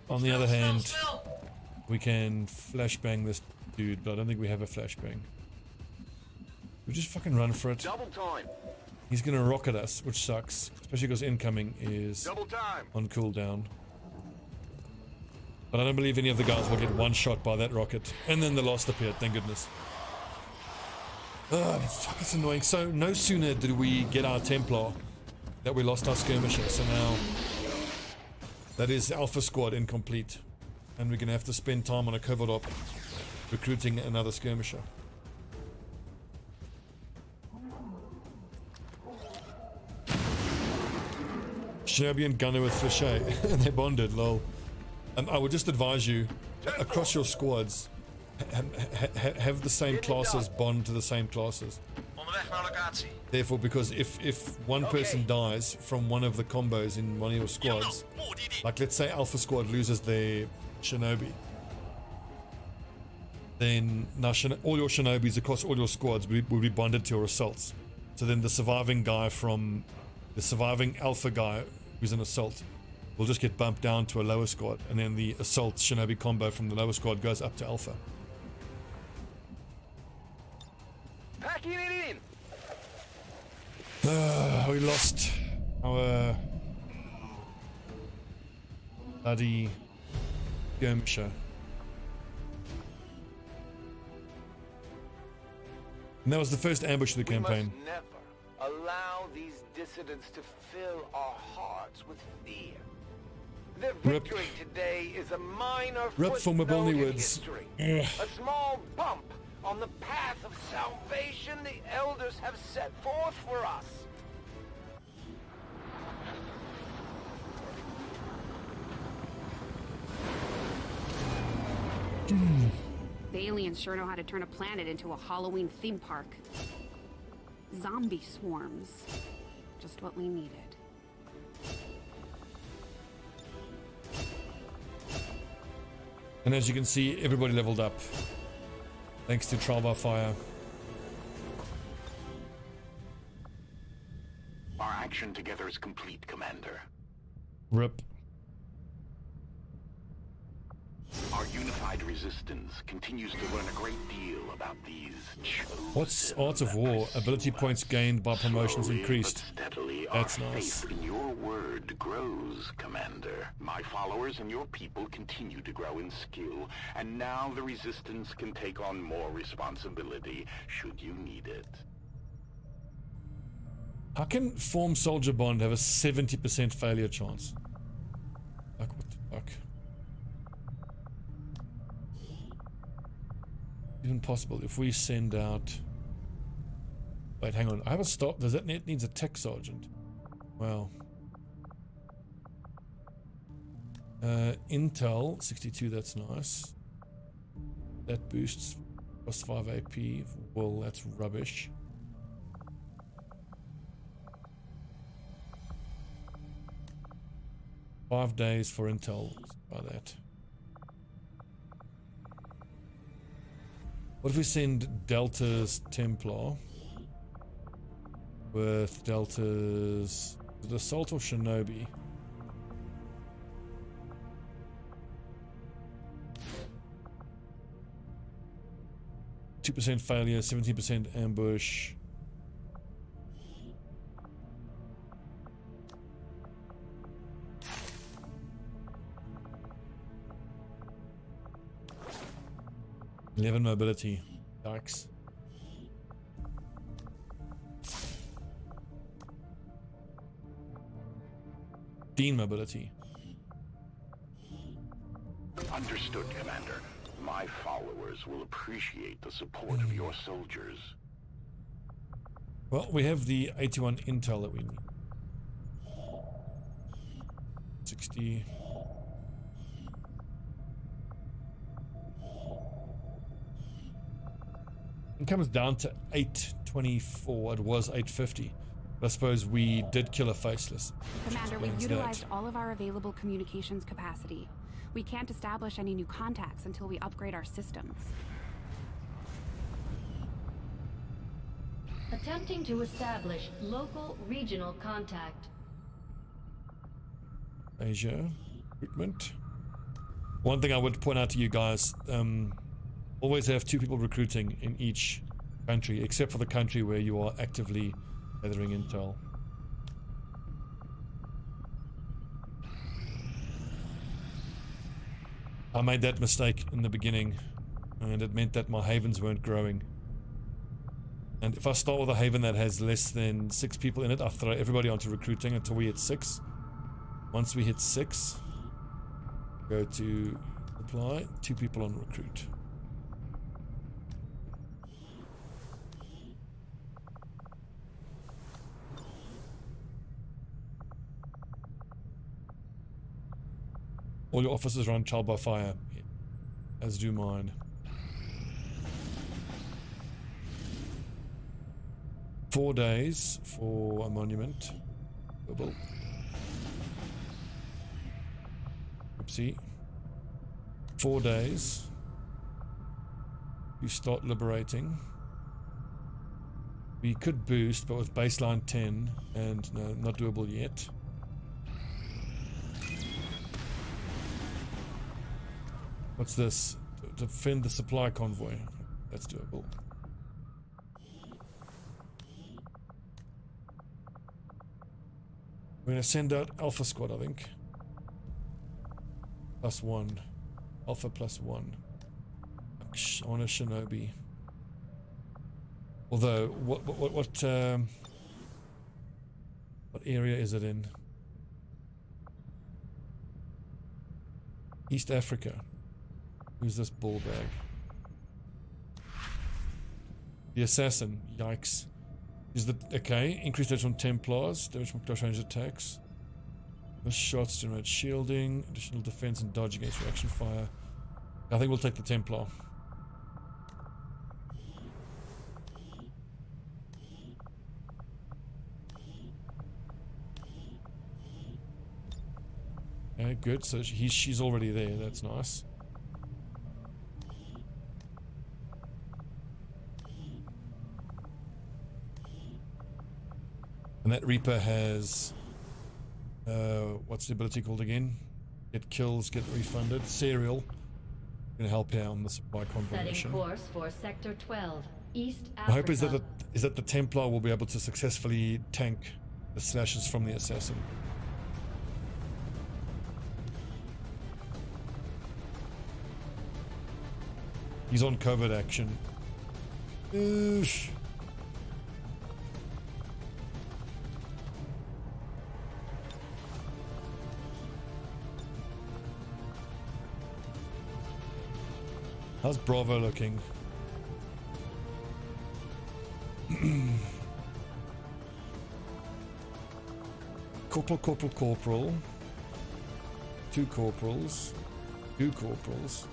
On the other hand, we can flashbang this dude, but I don't think we have a flashbang. We just fucking run for it. Double time. He's gonna rocket us, which sucks, especially because incoming is Double time. on cooldown. But I don't believe any of the guys will get one shot by that rocket. And then the last appeared, thank goodness. Ugh, fuck, it's annoying. So no sooner did we get our Templar that we lost our skirmisher, so now that is Alpha Squad incomplete. And we're gonna have to spend time on a covert op recruiting another skirmisher. Shinobi and Gunner with Flechet, and they bonded, lol. I would just advise you, across your squads, have the same classes bond to the same classes. Onderweg naar locatie. Therefore, because if one person dies from one of the combos in one of your squads, like let's say Alpha Squad loses their Shinobi, then now all your Shinobis across all your squads will be bonded to your assaults. So then the surviving Alpha guy who's an assault will just get bumped down to a lower squad, and then the assault Shinobi combo from the lower squad goes up to Alpha. Packing it in. We lost our bloody skirmisher. And that was the first ambush of the campaign. We must never allow these dissidents to fill our hearts with fear. Their victory today is a minor footnote in history. A small bump on the path of salvation the elders have set forth for us. The aliens sure know how to turn a planet into a Halloween theme park. Zombie swarms. Just what we needed. And as you can see, everybody leveled up. Thanks to trial by fire. Our action together is complete, Commander. RIP. Our unified resistance continues to learn a great deal about these chosen What's Arts of War? Ability points gained by promotions Slowly increased. but steadily, That's our nice. faith in your word grows, Commander. My followers and your people continue to grow in skill, and now the resistance can take on more responsibility should you need it. How can Form Soldier Bond have a 70% failure chance? Like, what the fuck? Even possible if we send out... Wait, hang on. I have a stop. Does that net needs a tech sergeant? Wow. Intel 62. That's nice. That boosts plus 5 AP. Well, that's rubbish. $5 days for Intel. Let's try that. What if we send Delta's Templar with Delta's... Is it Assault or Shinobi? %2 failure, 17% ambush. $11 mobility. Yikes. $15 mobility. Understood, Commander. My followers will appreciate the support of your soldiers. Well, we have the 81 intel that we need. 60. It comes down to 824. It was 850. But I suppose we did kill a faceless. Commander, we've utilized all of our available communications capacity. We can't establish any new contacts until we upgrade our systems. Attempting to establish local regional contact. Asia. Recruitment. One thing I would point out to you guys, always have 2 people recruiting in each country, except for the country where you are actively gathering intel. I made that mistake in the beginning, and it meant that my havens weren't growing. And if I start with a haven that has less than 6 people in it, I throw everybody onto recruiting until we hit 6. Once we hit 6, go to apply, 2 people on recruit. All your officers run trial by fire, as do mine. $4 days for a monument. Oopsie. 4 days. You start liberating. We could boost, but with baseline 10, and no, not doable yet. What's this? Defend the supply convoy. That's doable. We're going to send out Alpha Squad, I think. +1. Alpha +1. I want a Shinobi. Although, what area is it in? East Africa. Who's this ball bag? The assassin. Yikes. Is the okay? Increased damage from Templars. Damage from close range attacks. Miss shots generate shielding. Additional defense and dodge against reaction fire. I think we'll take the Templar. Okay, good. So she's already there. That's nice. And that Reaper has, what's the ability called again? Get kills, get refunded. Serial. Gonna help here on the supply convoy mission. Setting course for Sector 12, East Africa. My hope is that the Templar will be able to successfully tank the slashes from the assassin. He's on covert action. Oosh. How's Bravo looking? Corporal. 2 corporals. 2 corporals.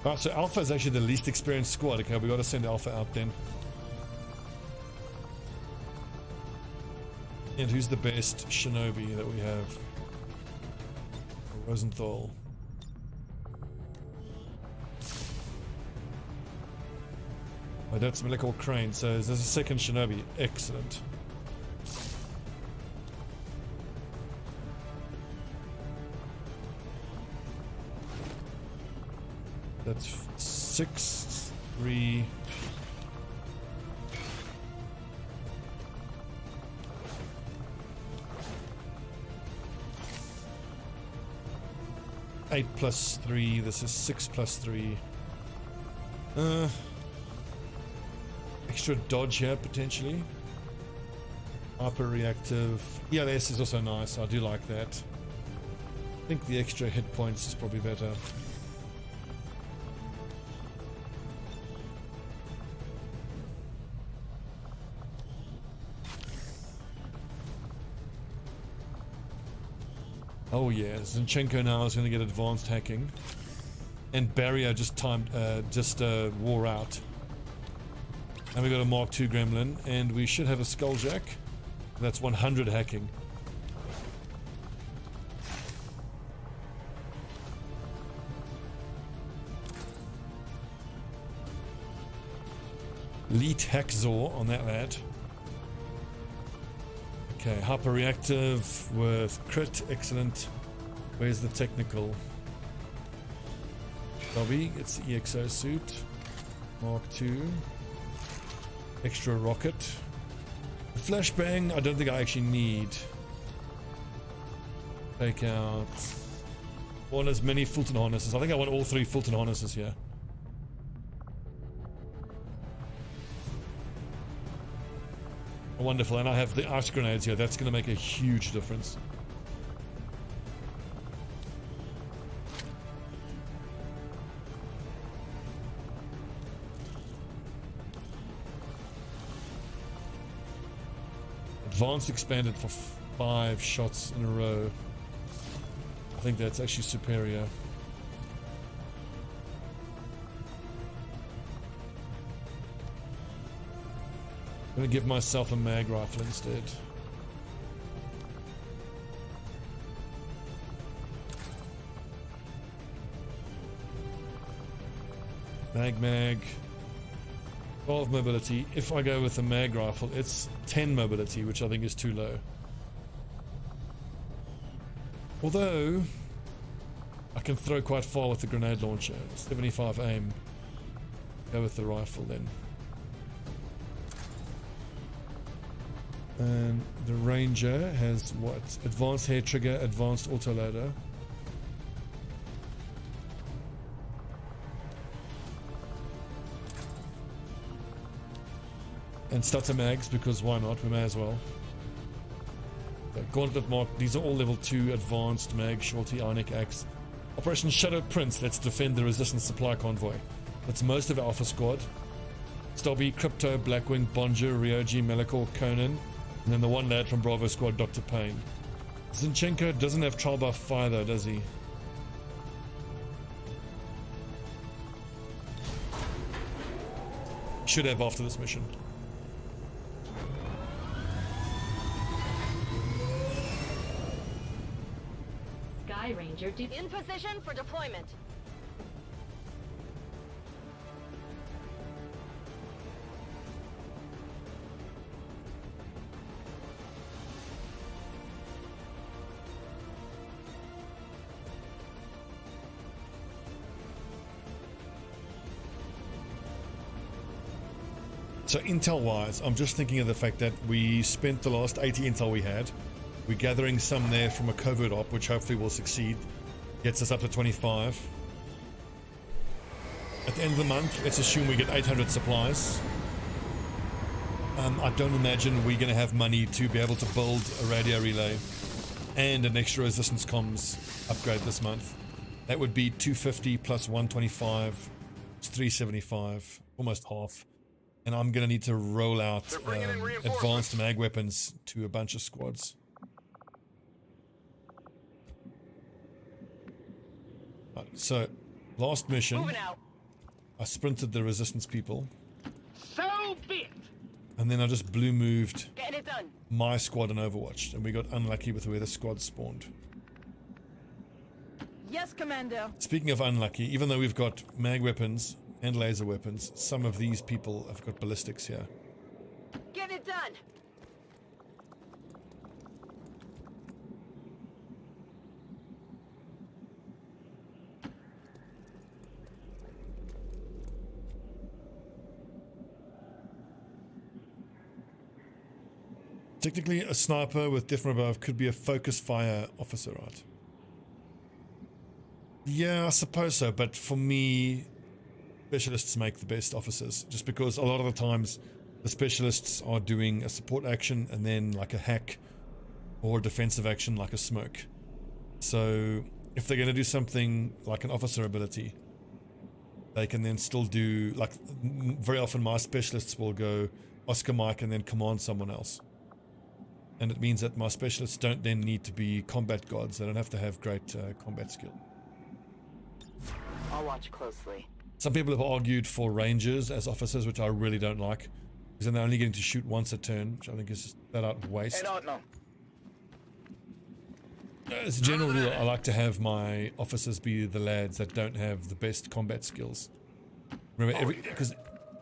Right, so Alpha is actually the least experienced squad. Okay, we got to send Alpha out then. And who's the best Shinobi that we have? Rosenthal. Oh, that's Molecular Crane. So there's a second Shinobi. Excellent. That's 6, 3. Eight plus 3. This is 6 plus 3. Extra dodge here potentially. Hyper reactive. Yeah, the S is also nice. I do like that. I think the extra hit points is probably better. Oh yeah, Zinchenko now is going to get advanced hacking, and Barrier just wore out. And we got a Mark II Gremlin, and we should have a Skulljack. That's 100 hacking. Elite Hacksaw on that lad. Okay, hyper reactive with crit, excellent. Where's the technical? Stobbie, it's the EXO suit. Mark II. Extra rocket. Flashbang, I don't think I actually need. Take out. I want as many Fulton harnesses. I think I want all 3 Fulton harnesses here. Wonderful, and I have the ice grenades here. That's going to make a huge difference. Advanced expanded for 5 shots in a row. I think that's actually superior. I'm going to give myself a mag rifle instead. Mag. 12 mobility. If I go with a mag rifle, it's 10 mobility, which I think is too low. Although, I can throw quite far with the grenade launcher. 75 aim. Go with the rifle then. And the Ranger has what? Advanced hair trigger, advanced autoloader. And stutter mags, because why not? We may as well. The Gauntlet Mark, these are all level 2 advanced mag, shorty, Ionic Axe. Operation Shadow Prince, let's defend the resistance supply convoy. That's most of our Alpha squad. Stobbie, Crypto, Blackwing, Bonjour, Ryoji, Melekor, Conan. And then the one lad from Bravo Squad, Dr. Payne. Zinchenko doesn't have trial buff fire though, does he? Should have after this mission. Sky Ranger in position for deployment. So intel wise, I'm just thinking of the fact that we spent the last 80 intel we had. We're gathering some there from a covert op, which hopefully will succeed. Gets us up to 25. At the end of the month, let's assume we get 800 supplies. I don't imagine we're going to have money to be able to build a radio relay and an extra resistance comms upgrade this month. That would be 250 plus 125. It's 375, almost half. And I'm going to need to roll out advanced mag weapons to a bunch of squads. Right, so, last mission, I sprinted the resistance people. So be it. And then I just blue moved Getting it done. my squad in Overwatch. And we got unlucky with where the squad spawned. Yes, Commander. Speaking of unlucky, even though we've got mag weapons and laser weapons, some of these people have got ballistics here. Get it done. Technically, a sniper with different above could be a focus fire officer, right? Yeah, I suppose so, but for me, specialists make the best officers, just because a lot of the times the specialists are doing a support action and then like a hack or a defensive action like a smoke. So if they're going to do something like an officer ability, they can then still do, like, very often my specialists will go Oscar Mike and then command someone else. And it means that my specialists don't then need to be combat gods. They don't have to have great combat skill. I'll watch closely. Some people have argued for rangers as officers, which I really don't like, because then they're only getting to shoot once a turn, which I think is just flat out waste. As a general rule, I like to have my officers be the lads that don't have the best combat skills. Remember, because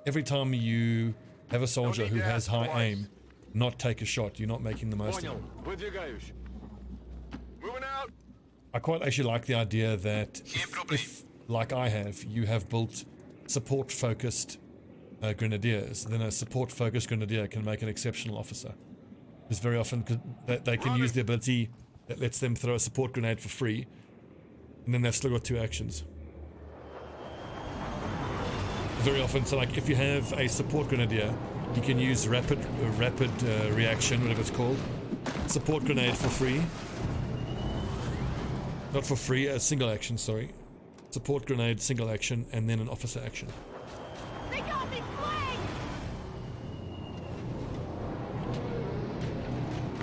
every time you have a soldier who has high aim, not take a shot, you're not making the most of it. Moving out. I quite actually like the idea that if like I have, you have built support-focused grenadiers, then a support-focused grenadier can make an exceptional officer. Because very often they can use the ability that lets them throw a support grenade for free, and then they've still got 2 actions. Very often, so like if you have a support grenadier, you can use rapid reaction, whatever it's called, support grenade for free. Not for free, a single action, sorry. Support grenade, single action, and then an officer action. They got me flanked!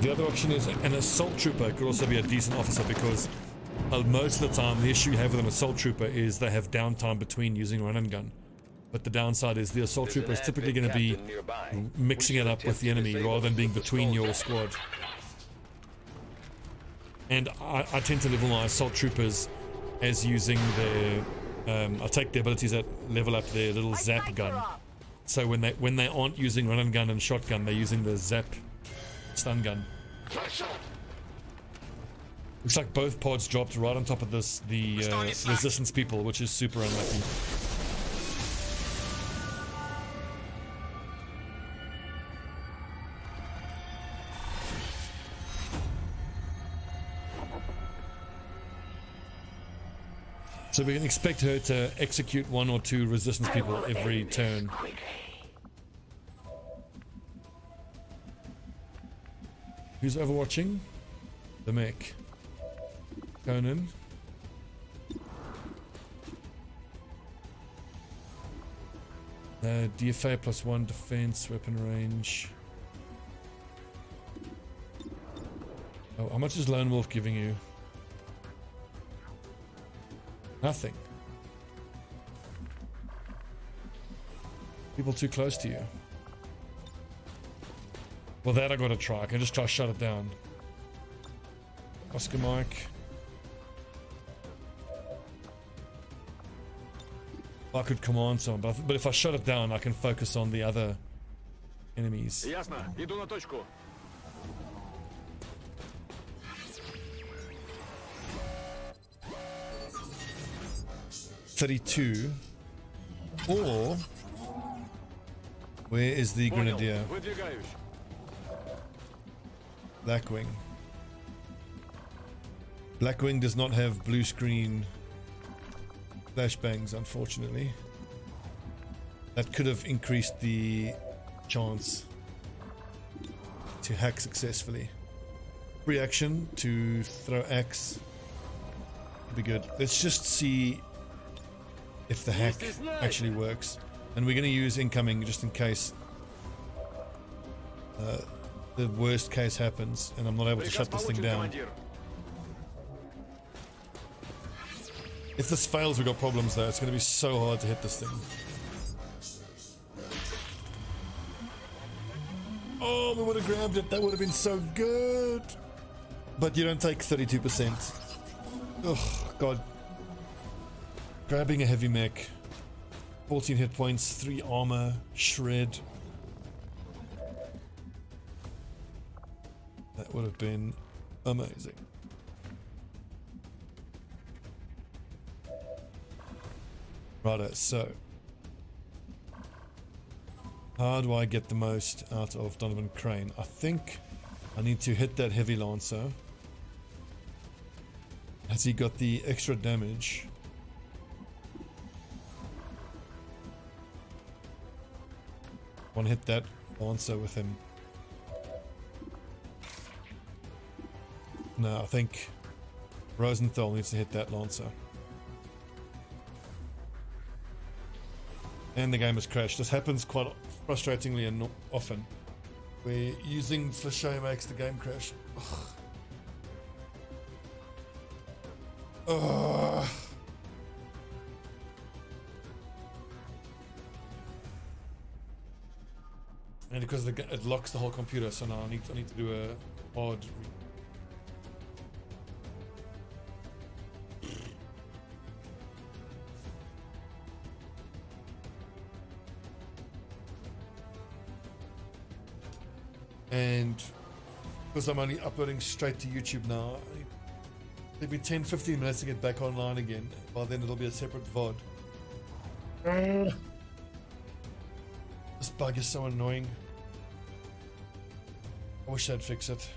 The other option is an assault trooper could also be a decent officer, because most of the time the issue you have with an assault trooper is they have downtime between using run and gun. But the downside is the assault trooper is typically going to be mixing it up with the enemy rather than being between your squad. And I tend to level my assault troopers as using their, I take the abilities that level up their little zap gun. So when they aren't using run and gun and shotgun, they're using the zap stun gun. Looks like both pods dropped right on top of the resistance people, which is super unlucky. So we can expect her to execute 1 or 2 resistance people every turn. Who's overwatching? The mech. Conan. DFA +1 defense, weapon range. Oh, how much is Lone Wolf giving you? Nothing. People too close to you. Well, that I gotta try. I can just try to shut it down. Oscar Mike. I could command someone, but if I shut it down, I can focus on the other enemies. Ясно. Иду на точку. $32. Or where is the Grenadier? Выдвигаюсь. Blackwing. Blackwing does not have blue screen flashbangs, unfortunately. That could have increased the chance to hack successfully. Free action to throw axe would be good. Let's just see if the hack actually works. And we're going to use incoming just in case the worst case happens and I'm not able to shut this thing down. If this fails, we've got problems though. It's going to be so hard to hit this thing. Oh, we would have grabbed it. That would have been so good. But you don't take 32%. Oh, God. Grabbing a heavy mech. 14 hit points, 3 armor, shred. That would have been amazing. Righto, so how do I get the most out of Donovan Crane? I think I need to hit that heavy lancer. Has he got the extra damage? I want to hit that lancer with him. No, I think Rosenthal needs to hit that lancer. And the game has crashed. This happens quite frustratingly and often. Where using Flachet makes the game crash. Ugh. Ugh. And because it locks the whole computer, so now I need to do a hard. And because I'm only uploading straight to YouTube now, it'll be 10-15 minutes to get back online again. By then it'll be a separate VOD. This bug is so annoying. I wish they'd fix it.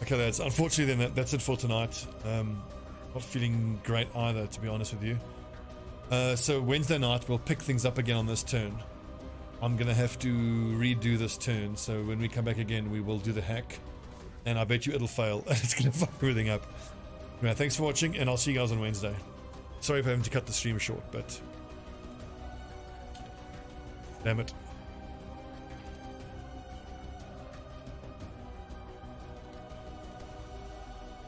Okay lads, unfortunately then that's it for tonight. Not feeling great either, to be honest with you. So Wednesday night we'll pick things up again on this turn. I'm gonna have to redo this turn, so when we come back again we will do the hack. And I bet you it'll fail and it's gonna fuck everything up. Anyway, thanks for watching and I'll see you guys on Wednesday. Sorry for having to cut the stream short, but damn it.